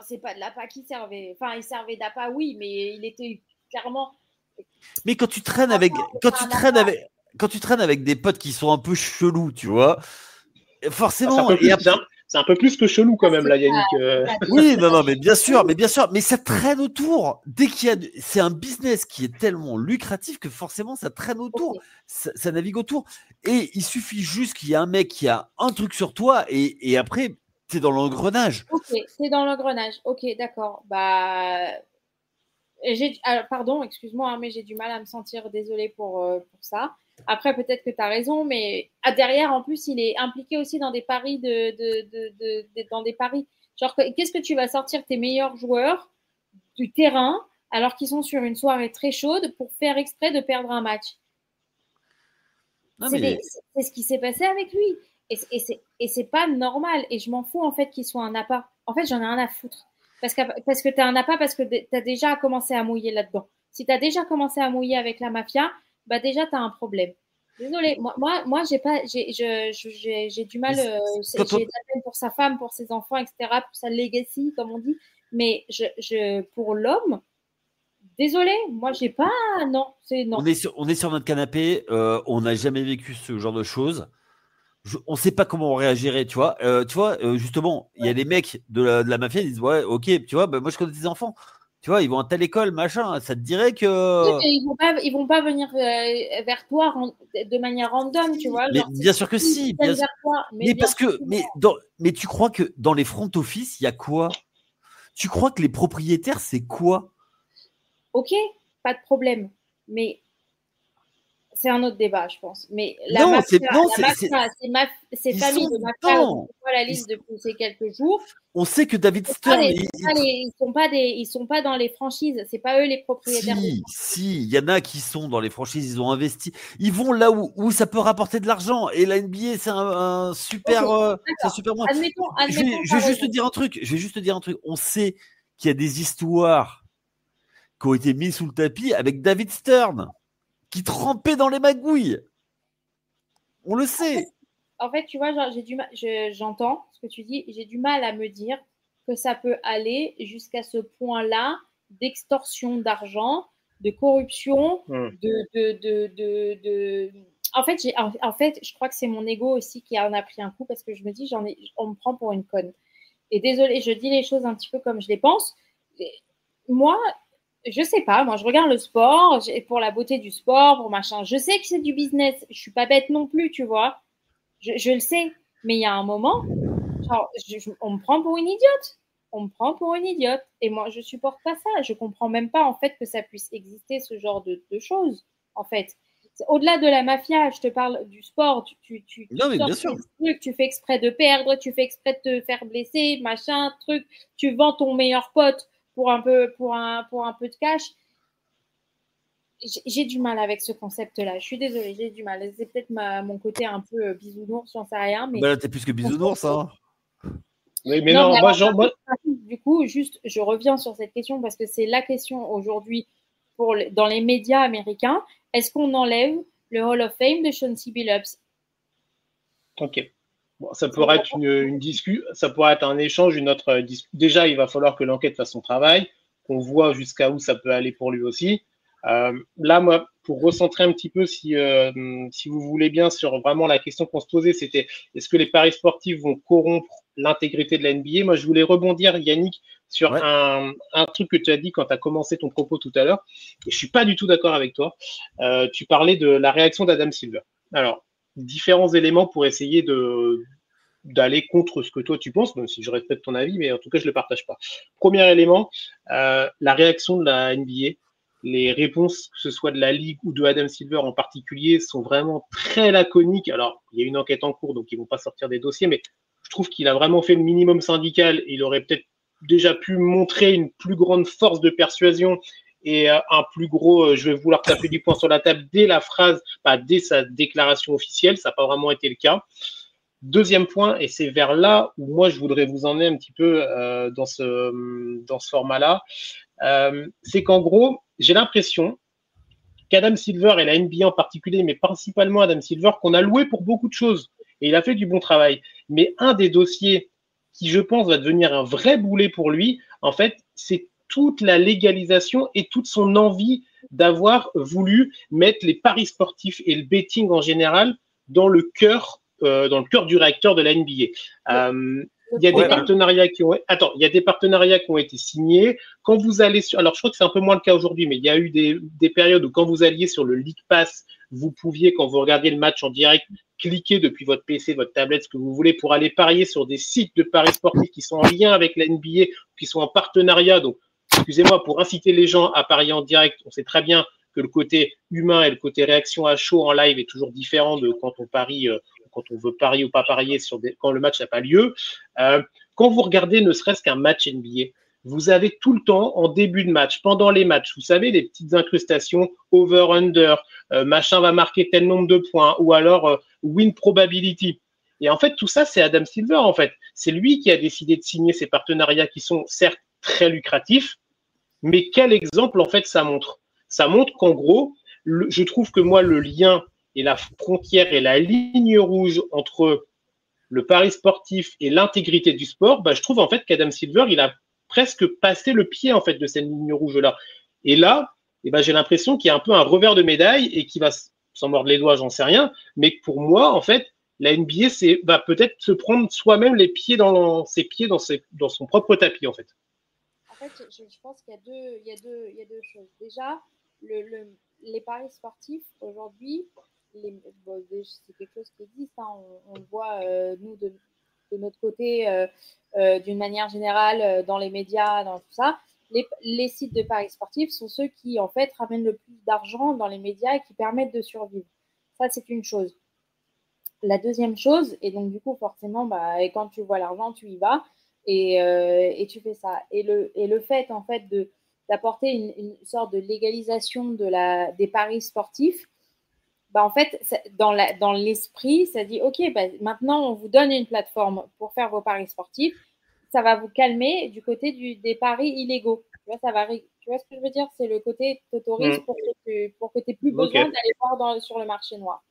[SPEAKER 3] c'est pas de l'appât qui servait. Enfin, il servait d'appât, oui, mais il était clairement.
[SPEAKER 2] Mais quand tu traînes avec des potes qui sont un peu chelous, tu vois, forcément.
[SPEAKER 1] C'est un peu plus que chelou quand même là, Yannick.
[SPEAKER 2] Oui, non, mais bien sûr, mais ça traîne autour. Dès qu'il y a, c'est un business qui est tellement lucratif que forcément ça traîne autour, okay. ça navigue autour. Et il suffit juste qu'il y ait un mec qui a un truc sur toi et après t'es dans l'engrenage.
[SPEAKER 3] Ok, t'es dans l'engrenage. Ok, d'accord. Bah, pardon, excuse-moi, hein, mais j'ai du mal à me sentir désolée pour ça. Après, peut-être que tu as raison, mais derrière, en plus, il est impliqué aussi dans des paris dans des paris. Genre, qu'est-ce que tu vas sortir tes meilleurs joueurs du terrain alors qu'ils sont sur une soirée très chaude pour faire exprès de perdre un match? C'est ce qui s'est passé avec lui. Et c'est pas normal. Et je m'en fous, en fait, qu'il soit un appât. En fait, j'en ai rien à foutre. Parce que tu as un appât, parce que tu as déjà commencé à mouiller là-dedans. Si tu as déjà commencé à mouiller avec la mafia, bah déjà, tu as un problème. Désolée, moi j'ai du mal, j'ai de la peine pour sa femme, pour ses enfants, etc., pour sa legacy, comme on dit. Mais pour l'homme, désolée, moi j'ai pas, non, c'est non.
[SPEAKER 2] On est sur notre canapé, on n'a jamais vécu ce genre de choses. On ne sait pas comment on réagirait, tu vois. Justement, il y a des mecs de la mafia, ils disent ouais, ok, tu vois, bah, moi je connais des enfants. Tu vois, ils vont à telle école, machin. Ça te dirait que.
[SPEAKER 3] Ils vont pas venir vers toi de manière random, tu vois.
[SPEAKER 2] Mais genre, bien sûr que si. Mais tu crois que dans les front office, il y a quoi? Tu crois que les propriétaires, c'est quoi?
[SPEAKER 3] Ok, pas de problème. Mais c'est un autre débat, je pense. Mais la mafia, c'est famille de mafia. On voit la liste depuis ces quelques jours.
[SPEAKER 2] On sait que David Stern,
[SPEAKER 3] ils sont pas dans les franchises. C'est pas eux les propriétaires.
[SPEAKER 2] Si, il y en a qui sont dans les franchises. Ils ont investi. Ils vont là où ça peut rapporter de l'argent. Et la NBA, c'est un super, c'est un super moyen. Je vais juste te dire un truc. On sait qu'il y a des histoires qui ont été mises sous le tapis avec David Stern, qui trempait dans les magouilles. On le sait.
[SPEAKER 3] En fait, tu vois, genre, j'entends ce que tu dis. J'ai du mal à me dire que ça peut aller jusqu'à ce point-là d'extorsion d'argent, de corruption, En fait, je crois que c'est mon ego aussi qui en a pris un coup parce que je me dis, on me prend pour une conne. Et désolée, je dis les choses un petit peu comme je les pense. Moi, je sais pas, moi je regarde le sport pour la beauté du sport, pour machin. Je sais que c'est du business, je suis pas bête non plus, tu vois. Je le sais, mais il y a un moment, genre, on me prend pour une idiote. On me prend pour une idiote. Et moi, je supporte pas ça. Je comprends même pas, en fait, que ça puisse exister, ce genre de choses, en fait. Au-delà de la mafia, je te parle du sport.
[SPEAKER 2] Non, mais bien sûr.
[SPEAKER 3] Trucs, tu fais exprès de perdre, tu fais exprès de te faire blesser, machin, truc. Tu vends ton meilleur pote pour un peu de cash. J'ai du mal avec ce concept-là. Je suis désolée, j'ai du mal. C'est peut-être mon côté un peu bisounours, j'en sais rien. Mais...
[SPEAKER 2] Bah là, t'es plus que bisounours, hein.
[SPEAKER 1] Oui, mais non, moi...
[SPEAKER 3] Du coup, juste, je reviens sur cette question parce que c'est la question aujourd'hui dans les médias américains. Est-ce qu'on enlève le Hall of Fame de Chauncey Billups?
[SPEAKER 1] Ok. Bon, ça pourrait être une discussion, ça pourrait être un échange, une autre discussion. Déjà, il va falloir que l'enquête fasse son travail, qu'on voit jusqu'à où ça peut aller pour lui aussi. Là, moi, pour recentrer un petit peu, si vous voulez bien, sur vraiment la question qu'on se posait, c'était est-ce que les paris sportifs vont corrompre l'intégrité de la NBA? Moi, je voulais rebondir, Yannick, sur un truc que tu as dit quand tu as commencé ton propos tout à l'heure. Et je suis pas du tout d'accord avec toi. Tu parlais de la réaction d'Adam Silver. Alors, différents éléments pour essayer d'aller contre ce que toi tu penses, même si je respecte ton avis, mais en tout cas, je ne le partage pas. Premier élément, la réaction de la NBA. Les réponses, que ce soit de la Ligue ou de Adam Silver en particulier, sont vraiment très laconiques. Alors, il y a une enquête en cours, donc ils ne vont pas sortir des dossiers, mais je trouve qu'il a vraiment fait le minimum syndical. Il aurait peut-être déjà pu montrer une plus grande force de persuasion et un plus gros je vais vouloir taper du poing sur la table dès la phrase, dès sa déclaration officielle. Ça n'a pas vraiment été le cas. Deuxième point, et c'est vers là où moi je voudrais vous emmener un petit peu dans ce format-là, c'est qu'en gros, j'ai l'impression qu'Adam Silver et la NBA en particulier, mais principalement Adam Silver, qu'on a loué pour beaucoup de choses, et il a fait du bon travail. Mais un des dossiers qui, je pense, va devenir un vrai boulet pour lui, en fait, c'est toute la légalisation et toute son envie d'avoir voulu mettre les paris sportifs et le betting en général dans le cœur du réacteur de la NBA. Il y a des partenariats qui ont. Attends, il y a des partenariats qui ont été signés. Quand vous allez sur. Alors, je crois que c'est un peu moins le cas aujourd'hui, mais il y a eu des périodes où, quand vous alliez sur le League Pass, vous pouviez, quand vous regardiez le match en direct, cliquer depuis votre PC, votre tablette, ce que vous voulez, pour aller parier sur des sites de paris sportifs qui sont en lien avec la NBA, qui sont en partenariat. Donc, excusez-moi, pour inciter les gens à parier en direct, on sait très bien que le côté humain et le côté réaction à chaud en live est toujours différent de quand on parie. Quand on veut parier ou pas parier quand le match n'a pas lieu. Quand vous regardez ne serait-ce qu'un match NBA, vous avez tout le temps, en début de match, pendant les matchs, vous savez, les petites incrustations over-under, machin va marquer tel nombre de points, ou alors win probability. Et en fait, tout ça, c'est Adam Silver, en fait. C'est lui qui a décidé de signer ces partenariats qui sont certes très lucratifs, mais quel exemple, en fait, ça montre? Ça montre qu'en gros, je trouve que moi, le lien et la frontière et la ligne rouge entre le pari sportif et l'intégrité du sport, je trouve en fait qu'Adam Silver, il a presque passé le pied en fait de cette ligne rouge-là. Et là, j'ai l'impression qu'il y a un peu un revers de médaille et qu'il va s'en mordre les doigts, j'en sais rien. Mais pour moi, en fait, la NBA va peut-être se prendre soi-même les pieds dans son propre tapis, en fait.
[SPEAKER 3] En fait, je pense qu'il y a deux choses. Déjà, les paris sportifs aujourd'hui, c'est quelque chose qui existe. Hein. On le voit, nous, de notre côté, d'une manière générale, dans les médias, dans tout ça. Les sites de paris sportifs sont ceux qui, en fait, ramènent le plus d'argent dans les médias et qui permettent de survivre. Ça, c'est une chose. La deuxième chose, et donc, du coup, forcément, et quand tu vois l'argent, tu y vas et tu fais ça. Et le fait, en fait, d'apporter une sorte de légalisation des paris sportifs, en fait, dans l'esprit, ça dit, OK, maintenant, on vous donne une plateforme pour faire vos paris sportifs. Ça va vous calmer du côté des paris illégaux. Tu vois, tu vois ce que je veux dire? C'est le côté t'autorise pour que tu n'aies plus besoin d'aller voir sur le marché noir.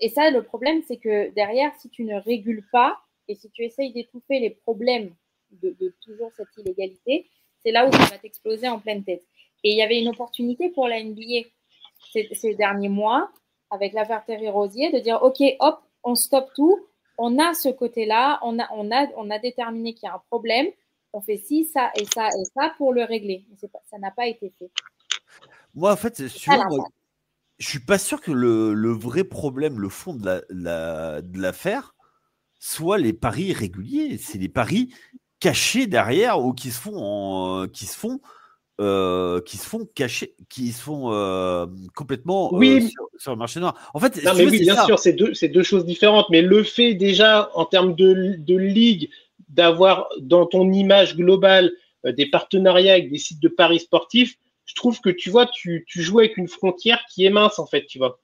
[SPEAKER 3] Et ça, le problème, c'est que derrière, si tu ne régules pas et si tu essayes d'étouffer les problèmes de toujours cette illégalité, c'est là où ça va t'exploser en pleine tête. Et il y avait une opportunité pour la NBA ces derniers mois, avec l'affaire Terry Rozier, de dire, OK, hop, on stoppe tout, on a ce côté-là, on a déterminé qu'il y a un problème, on fait ci, ça et ça et ça pour le régler. Mais ça n'a pas été fait.
[SPEAKER 2] Moi, en fait, je suis pas sûr que le vrai problème, le fond de l'affaire, soit les paris réguliers. C'est les paris cachés derrière ou qui se font complètement sur le marché noir. En fait,
[SPEAKER 1] bien sûr, c'est deux choses différentes. Mais le fait déjà, en termes de ligue, d'avoir dans ton image globale des partenariats avec des sites de paris sportifs, je trouve que tu vois, tu joues avec une frontière qui est mince, en fait, tu vois.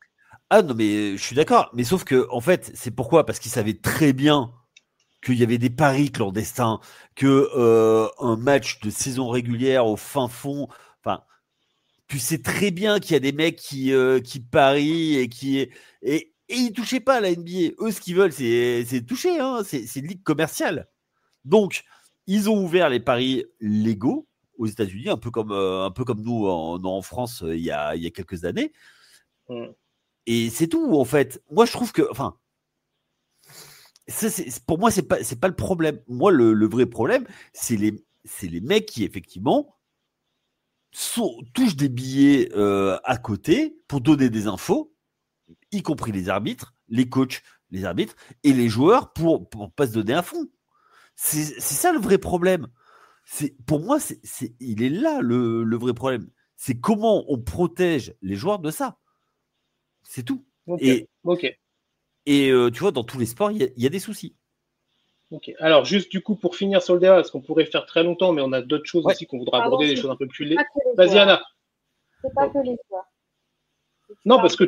[SPEAKER 2] Ah non, mais je suis d'accord. Mais sauf que, en fait, c'est pourquoi? Parce qu'ils savaient très bien qu'il y avait des paris clandestins, que un match de saison régulière au fin fond, enfin, tu sais très bien qu'il y a des mecs qui parient et ils touchaient pas à la NBA. Eux, ce qu'ils veulent, c'est toucher, hein. C'est une ligue commerciale. Donc, ils ont ouvert les paris légaux aux États-Unis, un peu comme nous en France il y a quelques années. Et c'est tout, en fait. Moi, je trouve que, enfin, pour moi, c'est pas le problème. Moi, le vrai problème, c'est les mecs qui, effectivement, touchent des billets à côté pour donner des infos, y compris les arbitres, les coachs, les arbitres et les joueurs pour pas se donner à fond. C'est ça le vrai problème. Pour moi, il est là le vrai problème. C'est comment on protège les joueurs de ça. C'est tout.
[SPEAKER 1] Et
[SPEAKER 2] tu vois, dans tous les sports, il y a des soucis.
[SPEAKER 1] Ok. Alors, juste du coup, pour finir sur le débat, parce qu'on pourrait faire très longtemps, mais on a d'autres choses aussi qu'on voudra
[SPEAKER 3] Pardon,
[SPEAKER 1] aborder, des choses un peu plus légères.
[SPEAKER 3] pas que les
[SPEAKER 1] Vas-y,
[SPEAKER 3] joueurs.
[SPEAKER 1] Anna.
[SPEAKER 3] C'est pas que les joueurs.
[SPEAKER 1] Non, parce que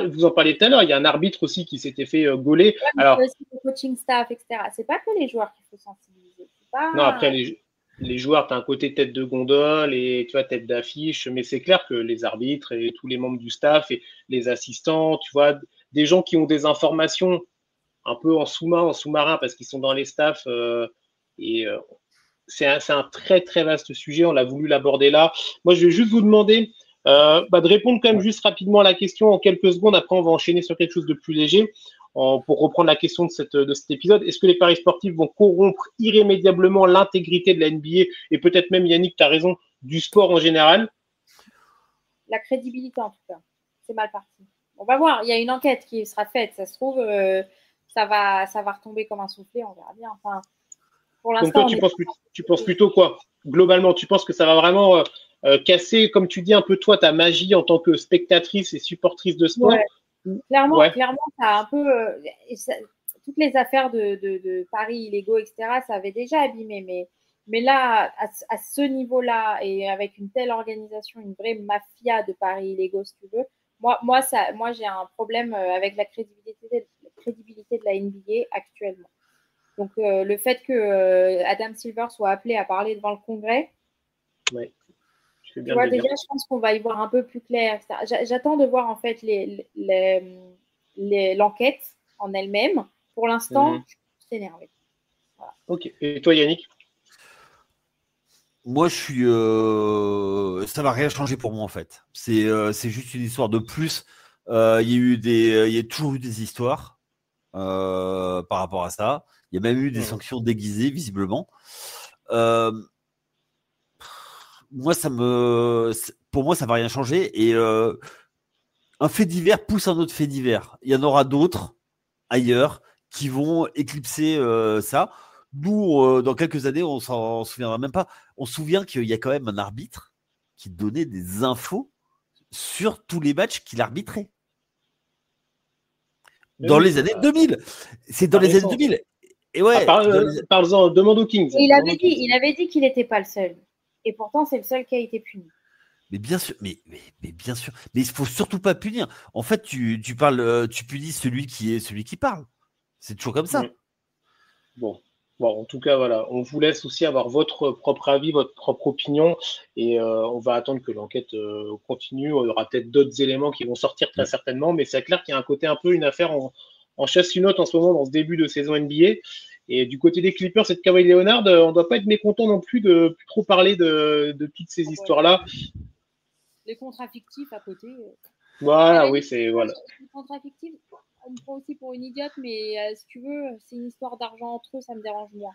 [SPEAKER 1] vous en parliez tout à l'heure, il y a un arbitre aussi qui s'était fait gauler.
[SPEAKER 3] Ouais,
[SPEAKER 1] Alors,
[SPEAKER 3] aussi le coaching staff, etc. C'est pas que les joueurs qu'il faut sensibiliser.
[SPEAKER 1] non, après, les joueurs, tu as un côté tête de gondole et tu vois, tête d'affiche, mais c'est clair que les arbitres et tous les membres du staff et les assistants, tu vois, des gens qui ont des informations un peu en sous-marin parce qu'ils sont dans les staffs et c'est un très très vaste sujet. On a voulu l'aborder là. Moi, je vais juste vous demander de répondre quand même juste rapidement à la question en quelques secondes. Après, on va enchaîner sur quelque chose de plus léger pour reprendre la question de cet épisode. Est-ce que les paris sportifs vont corrompre irrémédiablement l'intégrité de la NBA et peut-être même, Yannick, tu as raison, du sport en général?
[SPEAKER 3] La crédibilité, en tout cas. C'est mal parti. On va voir. Il y a une enquête qui sera faite. Ça se trouve, ça va retomber comme un soufflet. On verra bien. Enfin, pour l'instant.
[SPEAKER 1] Donc, toi, tu penses plutôt quoi? Globalement, tu penses que ça va vraiment casser, comme tu dis, un peu toi, ta magie en tant que spectatrice et supportrice de sport?
[SPEAKER 3] Ouais. Clairement, ça a un peu. Toutes les affaires de paris illégaux, etc., ça avait déjà abîmé. Mais là, à ce niveau-là, et avec une telle organisation, une vraie mafia de paris illégaux, si tu veux, moi j'ai un problème avec la crédibilité de la NBA actuellement. Donc, le fait que Adam Silver soit appelé à parler devant le Congrès,
[SPEAKER 1] ouais.
[SPEAKER 3] Tu vois, déjà, je pense qu'on va y voir un peu plus clair. J'attends de voir en fait l'enquête en elle-même. Pour l'instant, je suis énervée.
[SPEAKER 1] Voilà. Ok. Et toi, Yannick?
[SPEAKER 2] Moi, je suis. Ça va rien changer pour moi en fait. C'est juste une histoire de plus. Il y a toujours eu des histoires par rapport à ça. Il y a même eu des sanctions déguisées visiblement. Pour moi, ça va rien changer. Et un fait divers pousse un autre fait divers. Il y en aura d'autres ailleurs qui vont éclipser ça. Nous, dans quelques années, on s'en souviendra même pas. On se souvient qu'il y a quand même un arbitre qui donnait des infos sur tous les matchs qu'il arbitrait. Dans les années 2000. C'est dans les années 2000. Et ouais.
[SPEAKER 1] Parle-en, demande aux Kings.
[SPEAKER 3] Il avait dit qu'il n'était pas le seul. Et pourtant, c'est le seul qui a été puni.
[SPEAKER 2] Mais bien sûr, mais bien sûr. Mais il faut surtout pas punir. En fait, tu punis celui qui parle. C'est toujours comme ça.
[SPEAKER 1] Bon, en tout cas, voilà. On vous laisse aussi avoir votre propre avis, votre propre opinion. Et on va attendre que l'enquête continue. Il y aura peut-être d'autres éléments qui vont sortir très certainement. Mais c'est clair qu'il y a un côté un peu une affaire en chasse une autre en ce moment dans ce début de saison NBA. Et du côté des Clippers et de Kawhi Leonard, on ne doit pas être mécontent non plus de plus trop parler de toutes ces histoires-là.
[SPEAKER 3] Les contrats fictifs à côté.
[SPEAKER 1] Voilà, oui, c'est voilà.
[SPEAKER 3] Les contrats fictifs, on me prend aussi pour une idiote, mais si tu veux, c'est une histoire d'argent entre eux, ça me dérange moins.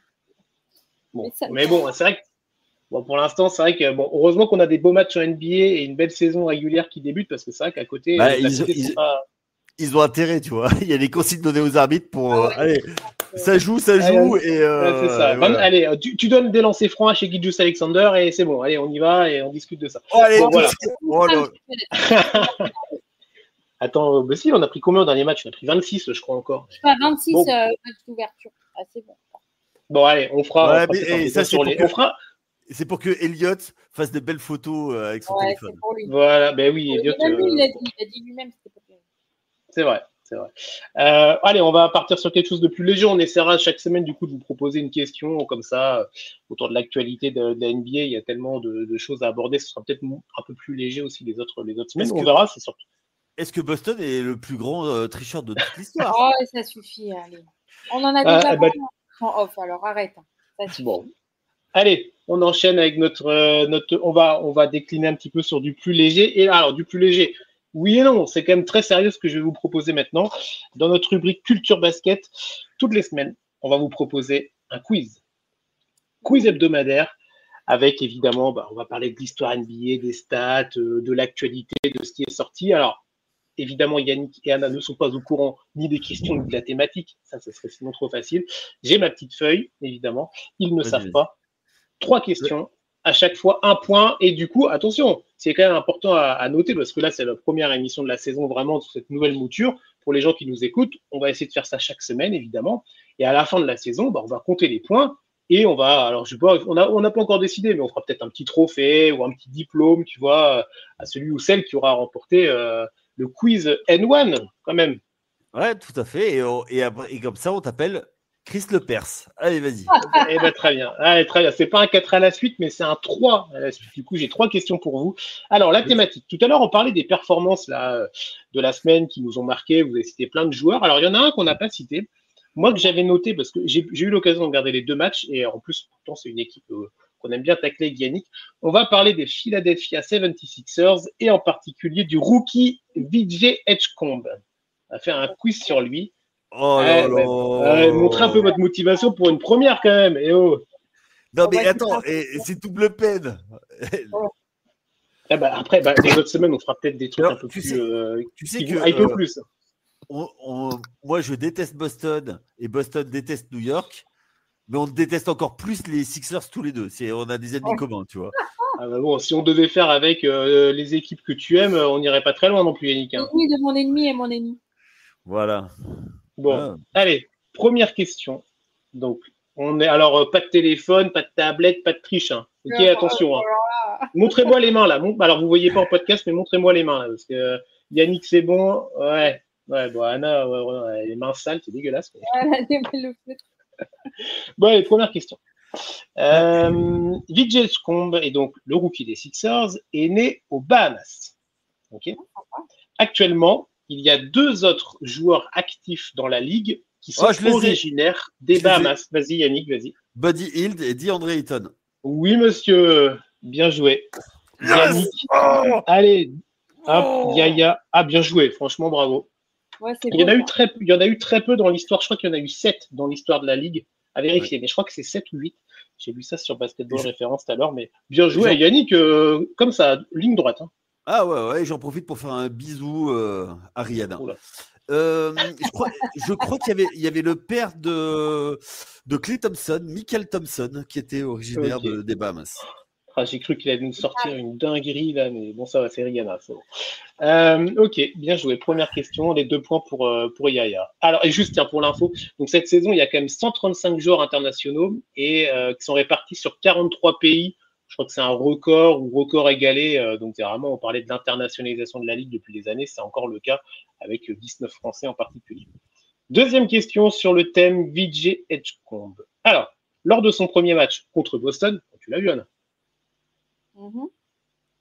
[SPEAKER 1] Bon, mais bon, c'est vrai que pour l'instant, c'est vrai que heureusement qu'on a des beaux matchs en NBA et une belle saison régulière qui débute parce que c'est vrai qu'à côté,
[SPEAKER 2] ils ont intérêt, tu vois. Il y a des consignes données aux arbitres pour allez, ça joue et
[SPEAKER 1] c'est ça. Voilà. Allez, tu donnes des lancers francs à chez Gilgeous Alexander et c'est bon. Allez, on y va et on discute de ça.
[SPEAKER 2] Oh, allez,
[SPEAKER 1] voilà. Attends, mais si, on a pris combien au dernier match? On a pris 26, je crois encore.
[SPEAKER 3] 26 matchs d'ouverture. Ah, c'est bon.
[SPEAKER 1] Bon, allez, on fera.
[SPEAKER 2] C'est pour que Elliot fasse de belles photos avec son téléphone.
[SPEAKER 3] Pour lui.
[SPEAKER 1] Voilà, ben oui, Elliot.
[SPEAKER 3] Il a dit lui-même.
[SPEAKER 1] C'est vrai. Allez, on va partir sur quelque chose de plus léger. On essaiera chaque semaine du coup de vous proposer une question comme ça autour de l'actualité de la NBA. Il y a tellement de choses à aborder. Ce sera peut-être un peu plus léger aussi les autres semaines. On verra, c'est surtout.
[SPEAKER 2] Est-ce que Boston est le plus grand tricheur de toute l'histoire?
[SPEAKER 3] Oh, ça suffit. Allez. On en a déjà parlé en off, alors arrête. Ça suffit.
[SPEAKER 1] Bon. Allez, on enchaîne avec notre on va décliner un petit peu sur du plus léger. Et alors, du plus léger. Oui et non, c'est quand même très sérieux ce que je vais vous proposer maintenant. Dans notre rubrique Culture Basket, toutes les semaines, on va vous proposer un quiz. Quiz hebdomadaire avec évidemment, on va parler de l'histoire NBA, des stats, de l'actualité, de ce qui est sorti. Alors, évidemment, Yannick et Anna ne sont pas au courant ni des questions ni de la thématique. Ça serait sinon trop facile. J'ai ma petite feuille, évidemment. Ils ne savent pas. 3 questions. À chaque fois, 1 point. Et du coup, attention, c'est quand même important à noter parce que là, c'est la première émission de la saison vraiment de cette nouvelle mouture. Pour les gens qui nous écoutent, on va essayer de faire ça chaque semaine, évidemment. Et à la fin de la saison, on va compter les points et on va, alors je sais pas, on n'a pas encore décidé, mais on fera peut-être un petit trophée ou un petit diplôme, tu vois, à celui ou celle qui aura remporté le quiz N1 quand même.
[SPEAKER 2] Ouais, tout à fait. Et comme ça, on t'appelle Chris Le Perse. Allez, vas-y.
[SPEAKER 1] Eh ben, très bien. Allez, très bien. C'est pas un 4 à la suite, mais c'est un 3 à la suite. Du coup, j'ai 3 questions pour vous. Alors, la thématique. Tout à l'heure, on parlait des performances là, de la semaine qui nous ont marqué. Vous avez cité plein de joueurs. Alors, il y en a un qu'on n'a pas cité. Moi, que j'avais noté parce que j'ai eu l'occasion de regarder les 2 matchs. Et en plus, pourtant, c'est une équipe qu'on aime bien tacler avec Yannick. On va parler des Philadelphia 76ers et en particulier du rookie Vijay Edgecombe. On va faire un quiz sur lui.
[SPEAKER 2] Oh là là.
[SPEAKER 1] Montrez un peu votre motivation pour une première quand même. Et oh.
[SPEAKER 2] Non, mais attends, c'est double peine.
[SPEAKER 1] Après, les autres semaines, on fera peut-être des trucs un peu plus.
[SPEAKER 2] Tu sais
[SPEAKER 1] qui un peu plus.
[SPEAKER 2] Moi, je déteste Boston et Boston déteste New York, mais on déteste encore plus les Sixers tous les deux. On a des ennemis communs, tu vois.
[SPEAKER 1] Bon, si on devait faire avec les équipes que tu aimes, on n'irait pas très loin non plus, Yannick.
[SPEAKER 3] L'ennemi de mon ennemi est mon ennemi.
[SPEAKER 2] Voilà.
[SPEAKER 1] Bon, allez, première question. Donc, on est alors pas de téléphone, pas de tablette, pas de triche. Hein. Ok, attention. Hein. Montrez-moi les mains là. Alors, vous voyez pas en podcast, mais montrez-moi les mains là, parce que Yannick, c'est bon. Ouais, bon, Anna, les mains sales, c'est dégueulasse. Bon, allez, première question. Vijay Edgecombe est donc le rookie des Sixers, est né aux Bahamas. Ok. Actuellement, il y a 2 autres joueurs actifs dans la ligue qui sont originaires des Bahamas. Vas-y, Yannick, vas-y.
[SPEAKER 2] Buddy Hield et DeAndre Ayton.
[SPEAKER 1] Oui, monsieur. Bien joué.
[SPEAKER 2] Yes.
[SPEAKER 1] Yannick. Allez. Hop, Yaya. Ah, bien joué. Franchement, bravo.
[SPEAKER 3] Ouais,
[SPEAKER 1] il y en a eu très peu dans l'histoire. Je crois qu'il y en a eu 7 dans l'histoire de la ligue. À vérifier. Mais je crois que c'est 7 ou 8. J'ai vu ça sur Basketball Référence tout à l'heure. Mais bien joué, Yannick. Comme ça, ligne droite. Hein.
[SPEAKER 2] Ah ouais, j'en profite pour faire un bisou à Riyad. Je crois qu'il y avait le père de Klay Thompson, Michael Thompson, qui était originaire des Bahamas.
[SPEAKER 1] J'ai cru qu'il allait nous sortir une dinguerie là, mais bon, ça va, c'est Rihanna. C'est bon. Ok, bien joué. Première question, les 2 points pour Yaya. Alors, et juste, tiens, pour l'info, donc cette saison, il y a quand même 135 joueurs internationaux et qui sont répartis sur 43 pays. Je crois que c'est un record ou record égalé. Donc, vraiment, on parlait de l'internationalisation de la Ligue depuis des années. C'est encore le cas avec 19 Français en particulier. Deuxième question sur le thème Vijay Edgecombe. Alors, lors de son premier match contre Boston, tu l'as vu, Anna.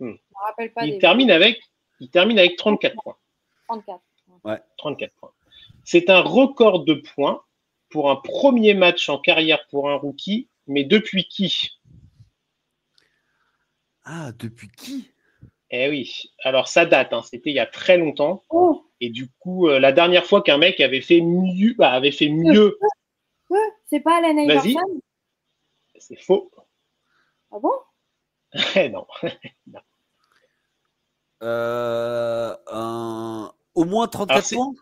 [SPEAKER 3] Je me rappelle pas.
[SPEAKER 1] Il termine avec 34 points.
[SPEAKER 3] 34.
[SPEAKER 1] Ouais, 34 points. C'est un record de points pour un premier match en carrière pour un rookie, mais depuis qui?
[SPEAKER 2] Ah, depuis qui?
[SPEAKER 1] Eh oui. Alors, ça date. Hein. C'était il y a très longtemps. Oh. Et du coup, la dernière fois qu'un mec avait fait mieux.
[SPEAKER 3] C'est pas Allen Iverson?
[SPEAKER 1] C'est faux.
[SPEAKER 3] Ah bon?
[SPEAKER 1] Non.
[SPEAKER 2] Au moins 34 points?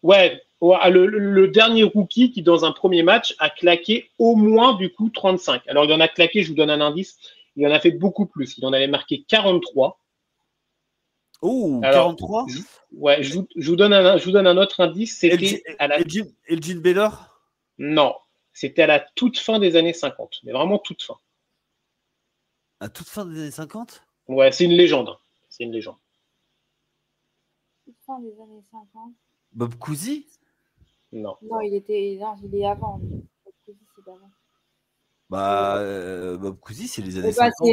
[SPEAKER 1] Ouais. Le dernier rookie qui, dans un premier match, a claqué au moins, du coup, 35. Alors, il en a claqué, je vous donne un indice. Il en a fait beaucoup plus. Il en avait marqué 43.
[SPEAKER 2] Oh, 43?
[SPEAKER 1] Ouais, je vous donne un autre indice. C'était
[SPEAKER 2] Elgin Baylor?
[SPEAKER 1] Non, c'était à la toute fin des années 50. Mais vraiment toute fin.
[SPEAKER 2] À toute fin des années 50?
[SPEAKER 1] Ouais, c'est une légende. C'est une légende.
[SPEAKER 3] Toute fin des années 50.
[SPEAKER 2] Bob Cousy?
[SPEAKER 3] Non, il est avant. Bob Cousy, c'est d'avant.
[SPEAKER 2] Bob Cousy, c'est les années 50.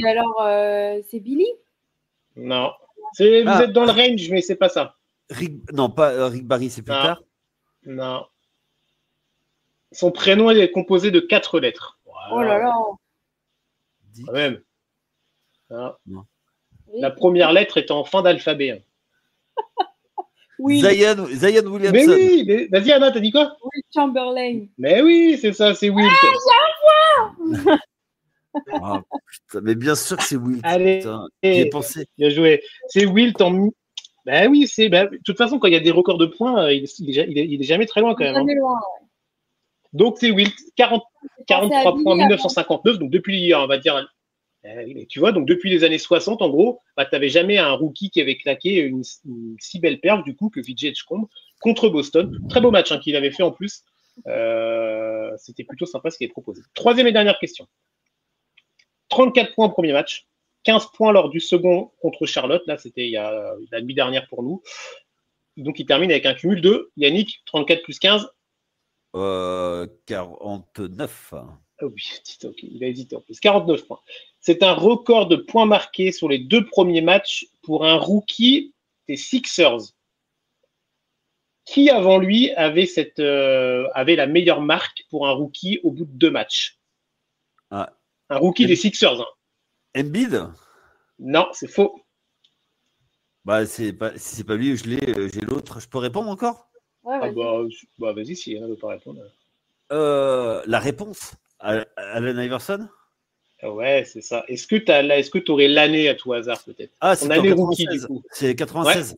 [SPEAKER 3] C'est Billy?
[SPEAKER 1] Non. Vous êtes dans le range, mais c'est pas ça.
[SPEAKER 2] Non, pas Rick Barry, c'est plus tard.
[SPEAKER 1] Non. Son prénom est composé de 4 lettres. Voilà.
[SPEAKER 3] Oh là là.
[SPEAKER 1] Quand même. Non. La première lettre est en fin d'alphabet.
[SPEAKER 3] Oui.
[SPEAKER 2] Zion Williamson.
[SPEAKER 1] Mais oui, vas-y Anna, t'as dit quoi?
[SPEAKER 3] Will Chamberlain.
[SPEAKER 1] Mais oui, c'est ça, c'est Will.
[SPEAKER 2] Oh, putain, mais bien sûr que c'est Will.
[SPEAKER 1] Allez,
[SPEAKER 2] j'y ai pensé.
[SPEAKER 1] Bien joué. C'est Will. Ben oui, de toute façon, quand il y a des records de points, il est jamais très loin quand même.
[SPEAKER 3] Jamais loin.
[SPEAKER 1] Donc c'est Will, 43 points en 1959. Donc depuis, on va dire. Tu vois, donc depuis les années 60, en gros, tu n'avais jamais un rookie qui avait claqué une si belle perf, du coup, que Vijay Edgecombe contre Boston. Très beau match qu'il avait fait en plus. C'était plutôt sympa ce qui est proposé. Troisième et dernière question. 34 points au premier match, 15 points lors du second contre Charlotte. Là, c'était il y a la nuit dernière pour nous. Donc, il termine avec un cumul de Yannick, 34 plus 15.
[SPEAKER 2] 49.
[SPEAKER 1] Ah oui, okay. Il a hésité en plus. 49 points. C'est un record de points marqués sur les 2 premiers matchs pour un rookie des Sixers. Qui avant lui avait la meilleure marque pour un rookie au bout de 2 matchs? Un rookie des Sixers.
[SPEAKER 2] Embiid?
[SPEAKER 1] Non, c'est faux.
[SPEAKER 2] Bah, si c'est pas lui, j'ai l'autre. Je peux répondre encore?
[SPEAKER 3] Ouais,
[SPEAKER 1] bah vas-y, si il ne veut pas répondre.
[SPEAKER 2] La réponse, Allen Iverson?
[SPEAKER 1] Ouais, c'est ça. Est-ce que tu aurais l'année à tout hasard peut-être?
[SPEAKER 2] Ah, c'est
[SPEAKER 1] année rookie du coup.
[SPEAKER 2] C'est 96.
[SPEAKER 1] Ouais,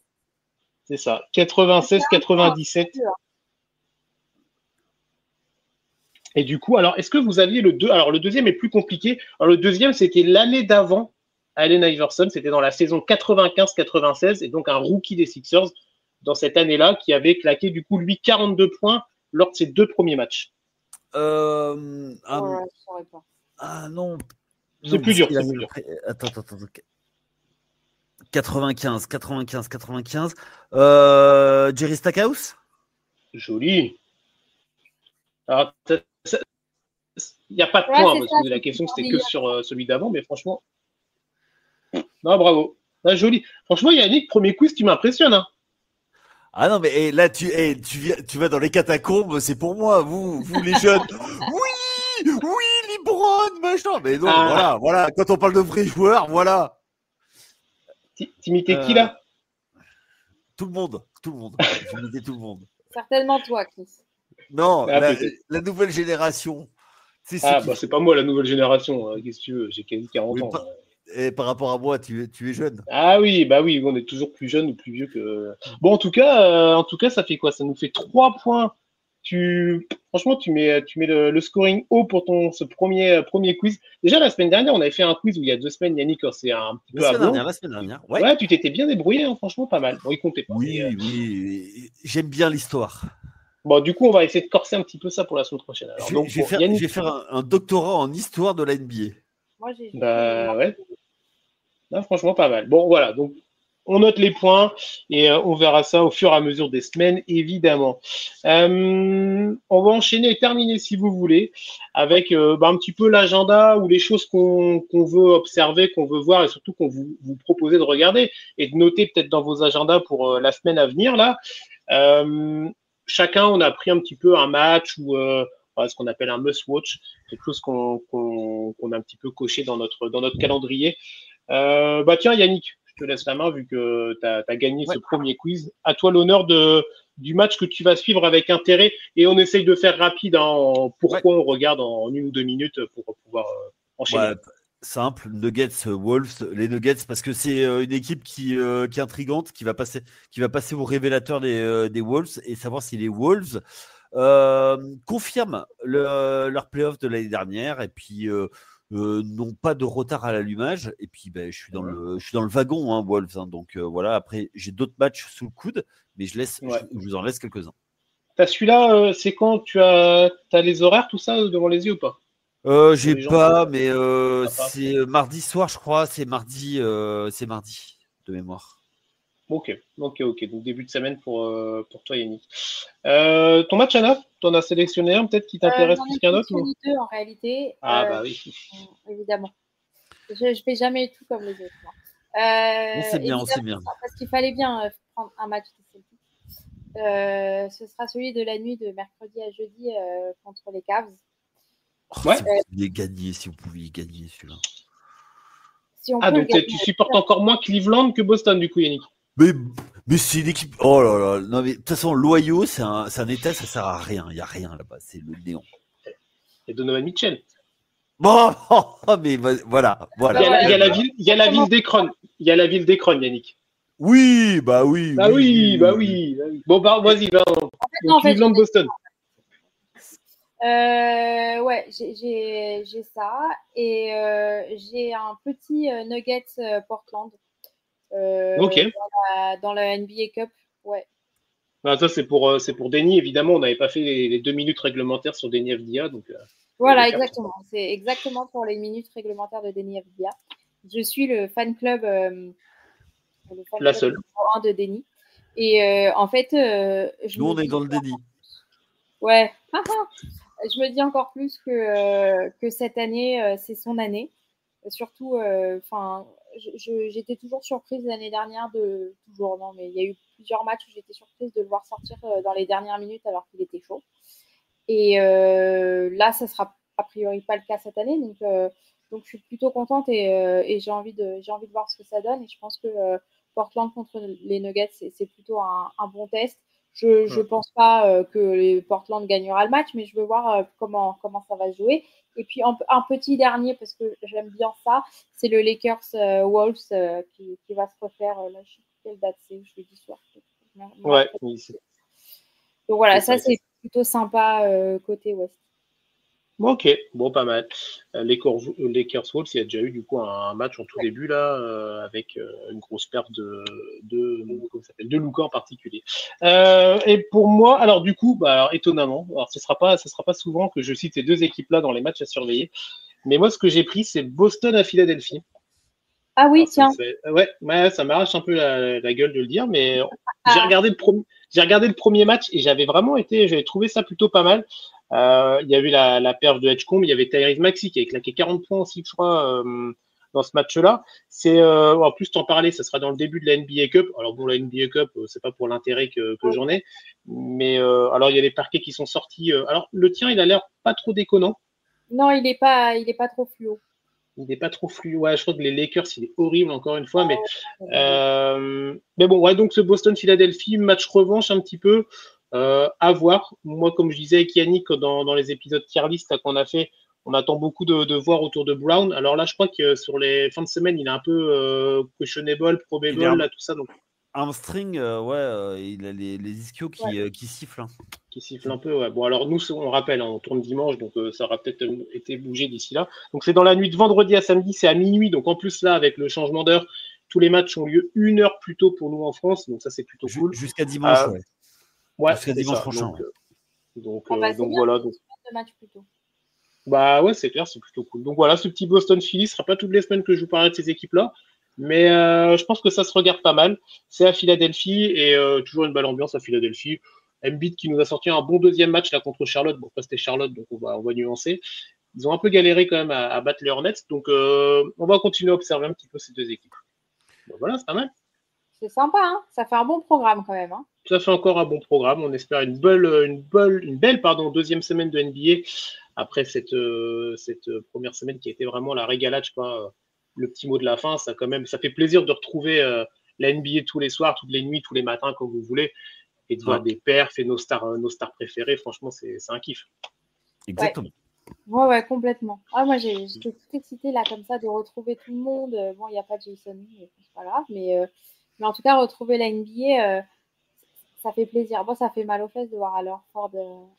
[SPEAKER 1] c'est ça. 96-97. Et du coup, alors, est-ce que vous aviez le 2? Alors, le deuxième est plus compliqué. Alors, le deuxième, c'était l'année d'avant Allen Iverson. C'était dans la saison 95-96. Et donc, un rookie des Sixers dans cette année-là qui avait claqué, du coup, lui, 42 points lors de ses 2 premiers matchs.
[SPEAKER 3] je saurais pas.
[SPEAKER 2] Ah non.
[SPEAKER 1] C'est plus dur.
[SPEAKER 2] Attends. 95. Jerry Stackhouse?
[SPEAKER 1] Joli. Alors, il n'y a pas de point parce que la question c'était que sur celui d'avant, mais franchement, non, bravo. Ah, joli. Franchement, Yannick, premier quiz, tu m'impressionnes. Hein.
[SPEAKER 2] Ah non, mais là, tu vas dans les catacombes, c'est pour moi, vous les jeunes. Oui, LeBron, machin. Mais non, voilà. Quand on parle de vrais joueurs, voilà.
[SPEAKER 1] T'imitais qui là?
[SPEAKER 2] Tout le monde. J'imitais tout le monde.
[SPEAKER 3] Certainement toi, Chris.
[SPEAKER 2] Non, la nouvelle génération.
[SPEAKER 1] C'est pas moi la nouvelle génération. Qu'est-ce que tu veux? J'ai quasi 40 ans.
[SPEAKER 2] Et par rapport à moi, tu es jeune.
[SPEAKER 1] Ah oui, bah oui, on est toujours plus jeune ou plus vieux que. Bon, en tout cas, ça fait quoi? Ça nous fait 3 points. Franchement, tu mets le scoring haut pour ce premier quiz. Déjà, la semaine dernière, on avait fait un quiz où il y a 2 semaines, Yannick, c'est un petit peu avant.
[SPEAKER 2] La semaine dernière.
[SPEAKER 1] Ouais, tu t'étais bien débrouillé, hein, franchement, pas mal. Bon, il comptait pas.
[SPEAKER 2] Oui. J'aime bien l'histoire.
[SPEAKER 1] Bon, du coup, on va essayer de corser un petit peu ça pour la semaine prochaine. Alors,
[SPEAKER 2] je vais faire un doctorat en histoire de la NBA.
[SPEAKER 3] Moi, j'ai.
[SPEAKER 1] Ouais. Non, franchement, pas mal. Bon, voilà. Donc, on note les points et on verra ça au fur et à mesure des semaines, évidemment. On va enchaîner et terminer, si vous voulez, avec un petit peu l'agenda ou les choses qu'on veut observer, qu'on veut voir et surtout qu'on vous proposer de regarder et de noter peut-être dans vos agendas pour la semaine à venir. Là, chacun, on a pris un petit peu un match ou ce qu'on appelle un must-watch, quelque chose qu'on a un petit peu coché dans notre calendrier. Tiens, Yannick, je te laisse la main vu que tu as gagné ce premier quiz. À toi l'honneur du match que tu vas suivre avec intérêt et on essaye de faire rapide pourquoi on regarde en 1 ou 2 minutes pour pouvoir enchaîner.
[SPEAKER 2] Simple, Nuggets, Wolves, les Nuggets parce que c'est une équipe qui est intrigante, qui va passer au révélateur des Wolves et savoir si les Wolves confirment leur playoff de l'année dernière et puis n'ont pas de retard à l'allumage et puis je suis dans le wagon hein, Wolves hein, donc voilà. Après j'ai d'autres matchs sous le coude mais je vous en laisse quelques-uns.
[SPEAKER 1] T'as celui-là, c'est quand t'as les horaires tout ça devant les yeux ou pas?
[SPEAKER 2] J'ai pas mais c'est mardi soir je crois, c'est mardi de mémoire.
[SPEAKER 1] Ok. Donc début de semaine pour toi Yannick. Ton match à 9, t'en as sélectionné un peut-être qui t'intéresse plus qu'un autre?
[SPEAKER 3] J'en ai deux en réalité.
[SPEAKER 1] Bah oui.
[SPEAKER 3] Évidemment. Je fais jamais tout comme les autres.
[SPEAKER 2] On sait bien.
[SPEAKER 3] Parce qu'il fallait bien prendre un match de Celtics. Ce sera celui de la nuit de mercredi à jeudi contre les Cavs.
[SPEAKER 2] Si vous pouviez gagner celui-là.
[SPEAKER 1] Donc tu supportes encore moins Cleveland que Boston du coup Yannick?
[SPEAKER 2] Mais c'est une équipe. Oh là là. Non mais de toute façon, l'Ohio, c'est un état, ça sert à rien. Il y a rien là-bas. C'est le néant.
[SPEAKER 1] Et Donovan Mitchell.
[SPEAKER 2] Bon, mais voilà.
[SPEAKER 1] Il y a la ville d'Ekron. Il y a la ville d'Ekron, Yannick.
[SPEAKER 2] Oui.
[SPEAKER 1] Oui. Bon, vas-y, Cleveland, Boston.
[SPEAKER 3] J'ai ça et j'ai un petit Nuggets Portland.
[SPEAKER 1] Ok.
[SPEAKER 3] Dans la NBA Cup, ouais.
[SPEAKER 1] Ah, ça, c'est pour Denny. Évidemment, on n'avait pas fait les 2 minutes réglementaires sur Denny Avdia. Donc,
[SPEAKER 3] voilà, exactement. C'est exactement pour les minutes réglementaires de Denny Avdia. Je suis le fan club,
[SPEAKER 1] la seule.
[SPEAKER 3] numéro 1 de Denny. Et en fait,
[SPEAKER 2] nous, on est dans le déni.
[SPEAKER 3] Ouais. Je me dis encore plus que cette année, c'est son année. Surtout, j'étais toujours surprise l'année dernière mais il y a eu plusieurs matchs où j'étais surprise de le voir sortir dans les dernières minutes alors qu'il était chaud. Et là, ça sera a priori pas le cas cette année, donc je suis plutôt contente et j'ai envie de voir ce que ça donne. Et je pense que Portland contre les Nuggets, c'est plutôt un bon test. Je pense pas que les Portland gagnera le match, mais je veux voir comment ça va se jouer. Et puis un petit dernier, parce que j'aime bien ça, c'est le Lakers Wolves qui va se refaire. Là, je sais plus quelle date c'est, jeudi soir.
[SPEAKER 1] Ouais.
[SPEAKER 3] Donc voilà, ça c'est plutôt sympa côté Ouest.
[SPEAKER 1] Ok, bon, pas mal. Lakers Wolves, il y a déjà eu du coup un match en tout début là, avec une grosse perte de Luka en particulier. Et pour moi, alors du coup, alors, étonnamment, alors ce sera pas souvent que je cite ces deux équipes là dans les matchs à surveiller, mais moi ce que j'ai pris c'est Boston à Philadelphie.
[SPEAKER 3] Ah oui, alors, tiens.
[SPEAKER 1] Ouais, ça m'arrache un peu la gueule de le dire, mais j'ai regardé le premier match et j'avais trouvé ça plutôt pas mal. Il y a eu la perf de Edgecombe, il y avait Tyrese Maxey qui avait claqué 40 points aussi, je crois, dans ce match-là. En plus, t'en parlais, ça sera dans le début de la NBA Cup. Alors bon, la NBA Cup, c'est pas pour l'intérêt que j'en ai, mais alors il y a les parquets qui sont sortis. Alors le tien, il a l'air pas trop déconnant.
[SPEAKER 3] Non, il est pas trop fluo.
[SPEAKER 1] Il n'est pas trop fluide. Ouais, je crois que les Lakers, il est horrible encore une fois. Mais bon, ouais, donc ce Boston-Philadelphie, match revanche un petit peu. À voir. Moi, comme je disais avec Yannick dans les épisodes tier list qu'on a fait, on attend beaucoup de voir autour de Brown. Alors là, je crois que sur les fins de semaine, il est un peu questionable, probable, là, tout ça. Donc
[SPEAKER 2] hamstring, il a les ischios qui sifflent. Hein.
[SPEAKER 1] Qui siffle un peu, ouais. Bon, alors nous, on rappelle, on tourne dimanche, donc ça aura peut-être été bougé d'ici là. Donc c'est dans la nuit de vendredi à samedi, c'est à minuit. Donc en plus là, avec le changement d'heure, tous les matchs ont lieu 1 heure plus tôt pour nous en France. Donc ça, c'est plutôt cool.
[SPEAKER 2] Jusqu'à dimanche,
[SPEAKER 1] ouais.
[SPEAKER 2] Jusqu'à dimanche prochain.
[SPEAKER 1] Donc
[SPEAKER 3] voilà. Donc, match plus tôt.
[SPEAKER 1] Bah ouais, c'est clair, c'est plutôt cool. Donc voilà, ce petit Boston Philly, ce sera pas toutes les semaines que je vous parlerai de ces équipes-là. Mais je pense que ça se regarde pas mal. C'est à Philadelphie et toujours une belle ambiance à Philadelphie. Embiid qui nous a sorti un bon deuxième match là contre Charlotte. Bon, après c'était Charlotte, donc on va nuancer. Ils ont un peu galéré quand même à battre les Hornets. Donc on va continuer à observer un petit peu ces deux équipes. Bon, voilà, c'est pas mal.
[SPEAKER 3] C'est sympa, hein, ça fait un bon programme quand même. Hein.
[SPEAKER 1] Ça fait encore un bon programme. On espère une belle deuxième semaine de NBA après cette première semaine qui a été vraiment la régalade, je crois. Le petit mot de la fin, ça fait plaisir de retrouver la NBA tous les soirs, toutes les nuits, tous les matins, comme vous voulez, et de voir des perfs et nos stars préférées. Franchement, c'est un kiff.
[SPEAKER 2] Exactement.
[SPEAKER 3] Ouais, complètement. Ah, moi, j'étais tout excitée là, comme ça, de retrouver tout le monde. Bon, il n'y a pas de Jason, c'est pas grave, mais en tout cas, retrouver la NBA, ça fait plaisir. Bon, ça fait mal aux fesses de voir alors Ford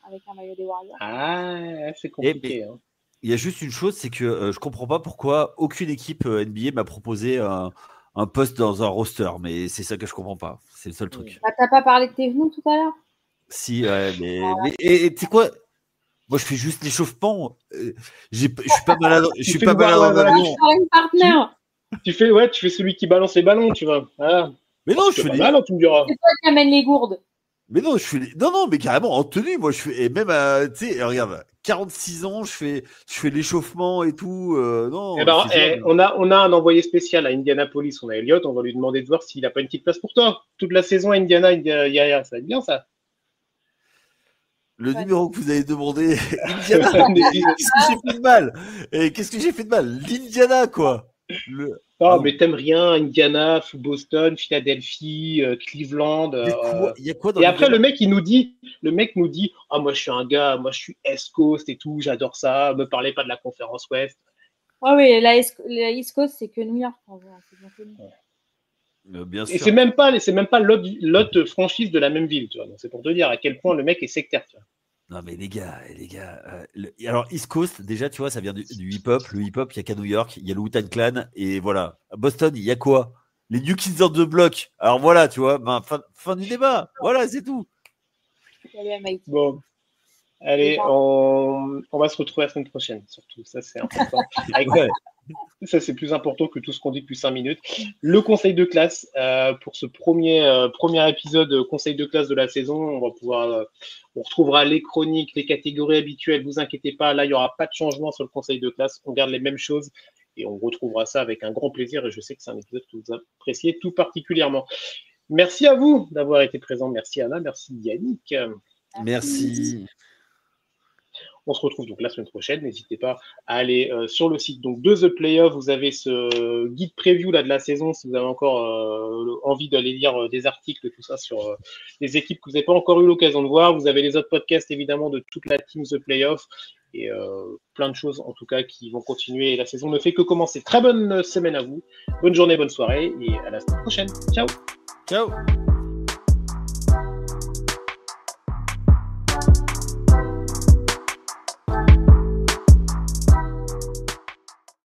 [SPEAKER 3] avec un maillot des Warriors.
[SPEAKER 1] Ah, c'est compliqué. Hein.
[SPEAKER 2] Il y a juste une chose, c'est que je comprends pas pourquoi aucune équipe NBA m'a proposé un poste dans un roster, mais c'est ça que je comprends pas. C'est le seul truc.
[SPEAKER 3] Bah, t'as pas parlé de tes genoux tout à l'heure?
[SPEAKER 2] Si, mais tu sais quoi? Moi, je fais juste l'échauffement. Je suis pas malade. Je suis pas malade en avion.
[SPEAKER 1] Tu fais celui qui balance les ballons, tu vois. Voilà.
[SPEAKER 2] Mais non, je fais
[SPEAKER 1] mal, tu me diras.
[SPEAKER 3] C'est toi qui amène les gourdes.
[SPEAKER 2] Mais non, non, mais carrément en tenue. Moi, je fais, et même, tu sais, regarde, 46 ans, je fais l'échauffement et tout. Non.
[SPEAKER 1] On a un envoyé spécial à Indianapolis. On a Elliott. On va lui demander de voir s'il n'a pas une petite place pour toi. Toute la saison à Indiana, ça va être bien ça.
[SPEAKER 2] Le numéro que vous avez demandé, Indiana. Qu'est-ce que j'ai fait de mal? Et qu'est-ce que j'ai fait de mal? L'Indiana, quoi.
[SPEAKER 1] Mais t'aimes rien, Indiana, Boston, Philadelphie, Cleveland.
[SPEAKER 2] Il y a quoi dans
[SPEAKER 1] et après, le mec nous dit, ah, moi je suis un gars, moi je suis East Coast et tout, j'adore ça, me parlez pas de la conférence Ouest.
[SPEAKER 3] Oui, la East Coast, c'est que New York. C'est bien connu.
[SPEAKER 2] Bien sûr.
[SPEAKER 1] Et c'est même pas l'autre franchise de la même ville, tu vois. Donc c'est pour te dire à quel point le mec est sectaire, tu vois.
[SPEAKER 2] Non mais les gars, alors East Coast, déjà tu vois, ça vient du hip-hop. Le hip-hop, il n'y a qu'à New York, il y a le Wu-Tang Clan, et voilà. À Boston, il y a quoi? Les New Kids on the Block. Alors voilà, tu vois, fin du débat. Voilà, c'est tout.
[SPEAKER 3] Salut à MIT.
[SPEAKER 1] Bon, allez, on va se retrouver la semaine prochaine, surtout. Ça, c'est important. Ça, c'est plus important que tout ce qu'on dit depuis 5 minutes. Le conseil de classe, pour ce premier épisode conseil de classe de la saison, on va pouvoir, on retrouvera les chroniques, les catégories habituelles. Vous inquiétez pas, là, il n'y aura pas de changement sur le conseil de classe. On garde les mêmes choses et on retrouvera ça avec un grand plaisir. Et je sais que c'est un épisode que vous appréciez tout particulièrement. Merci à vous d'avoir été présents. Merci Anna, merci Yannick.
[SPEAKER 2] Merci.
[SPEAKER 1] On se retrouve donc la semaine prochaine. N'hésitez pas à aller sur le site donc, de The Playoff. Vous avez ce guide preview là, de la saison si vous avez encore envie d'aller lire des articles, tout ça sur les équipes que vous n'avez pas encore eu l'occasion de voir. Vous avez les autres podcasts évidemment de toute la team The Playoff et plein de choses en tout cas qui vont continuer. Et la saison ne fait que commencer. Très bonne semaine à vous. Bonne journée, bonne soirée et à la semaine prochaine. Ciao.
[SPEAKER 2] Ciao.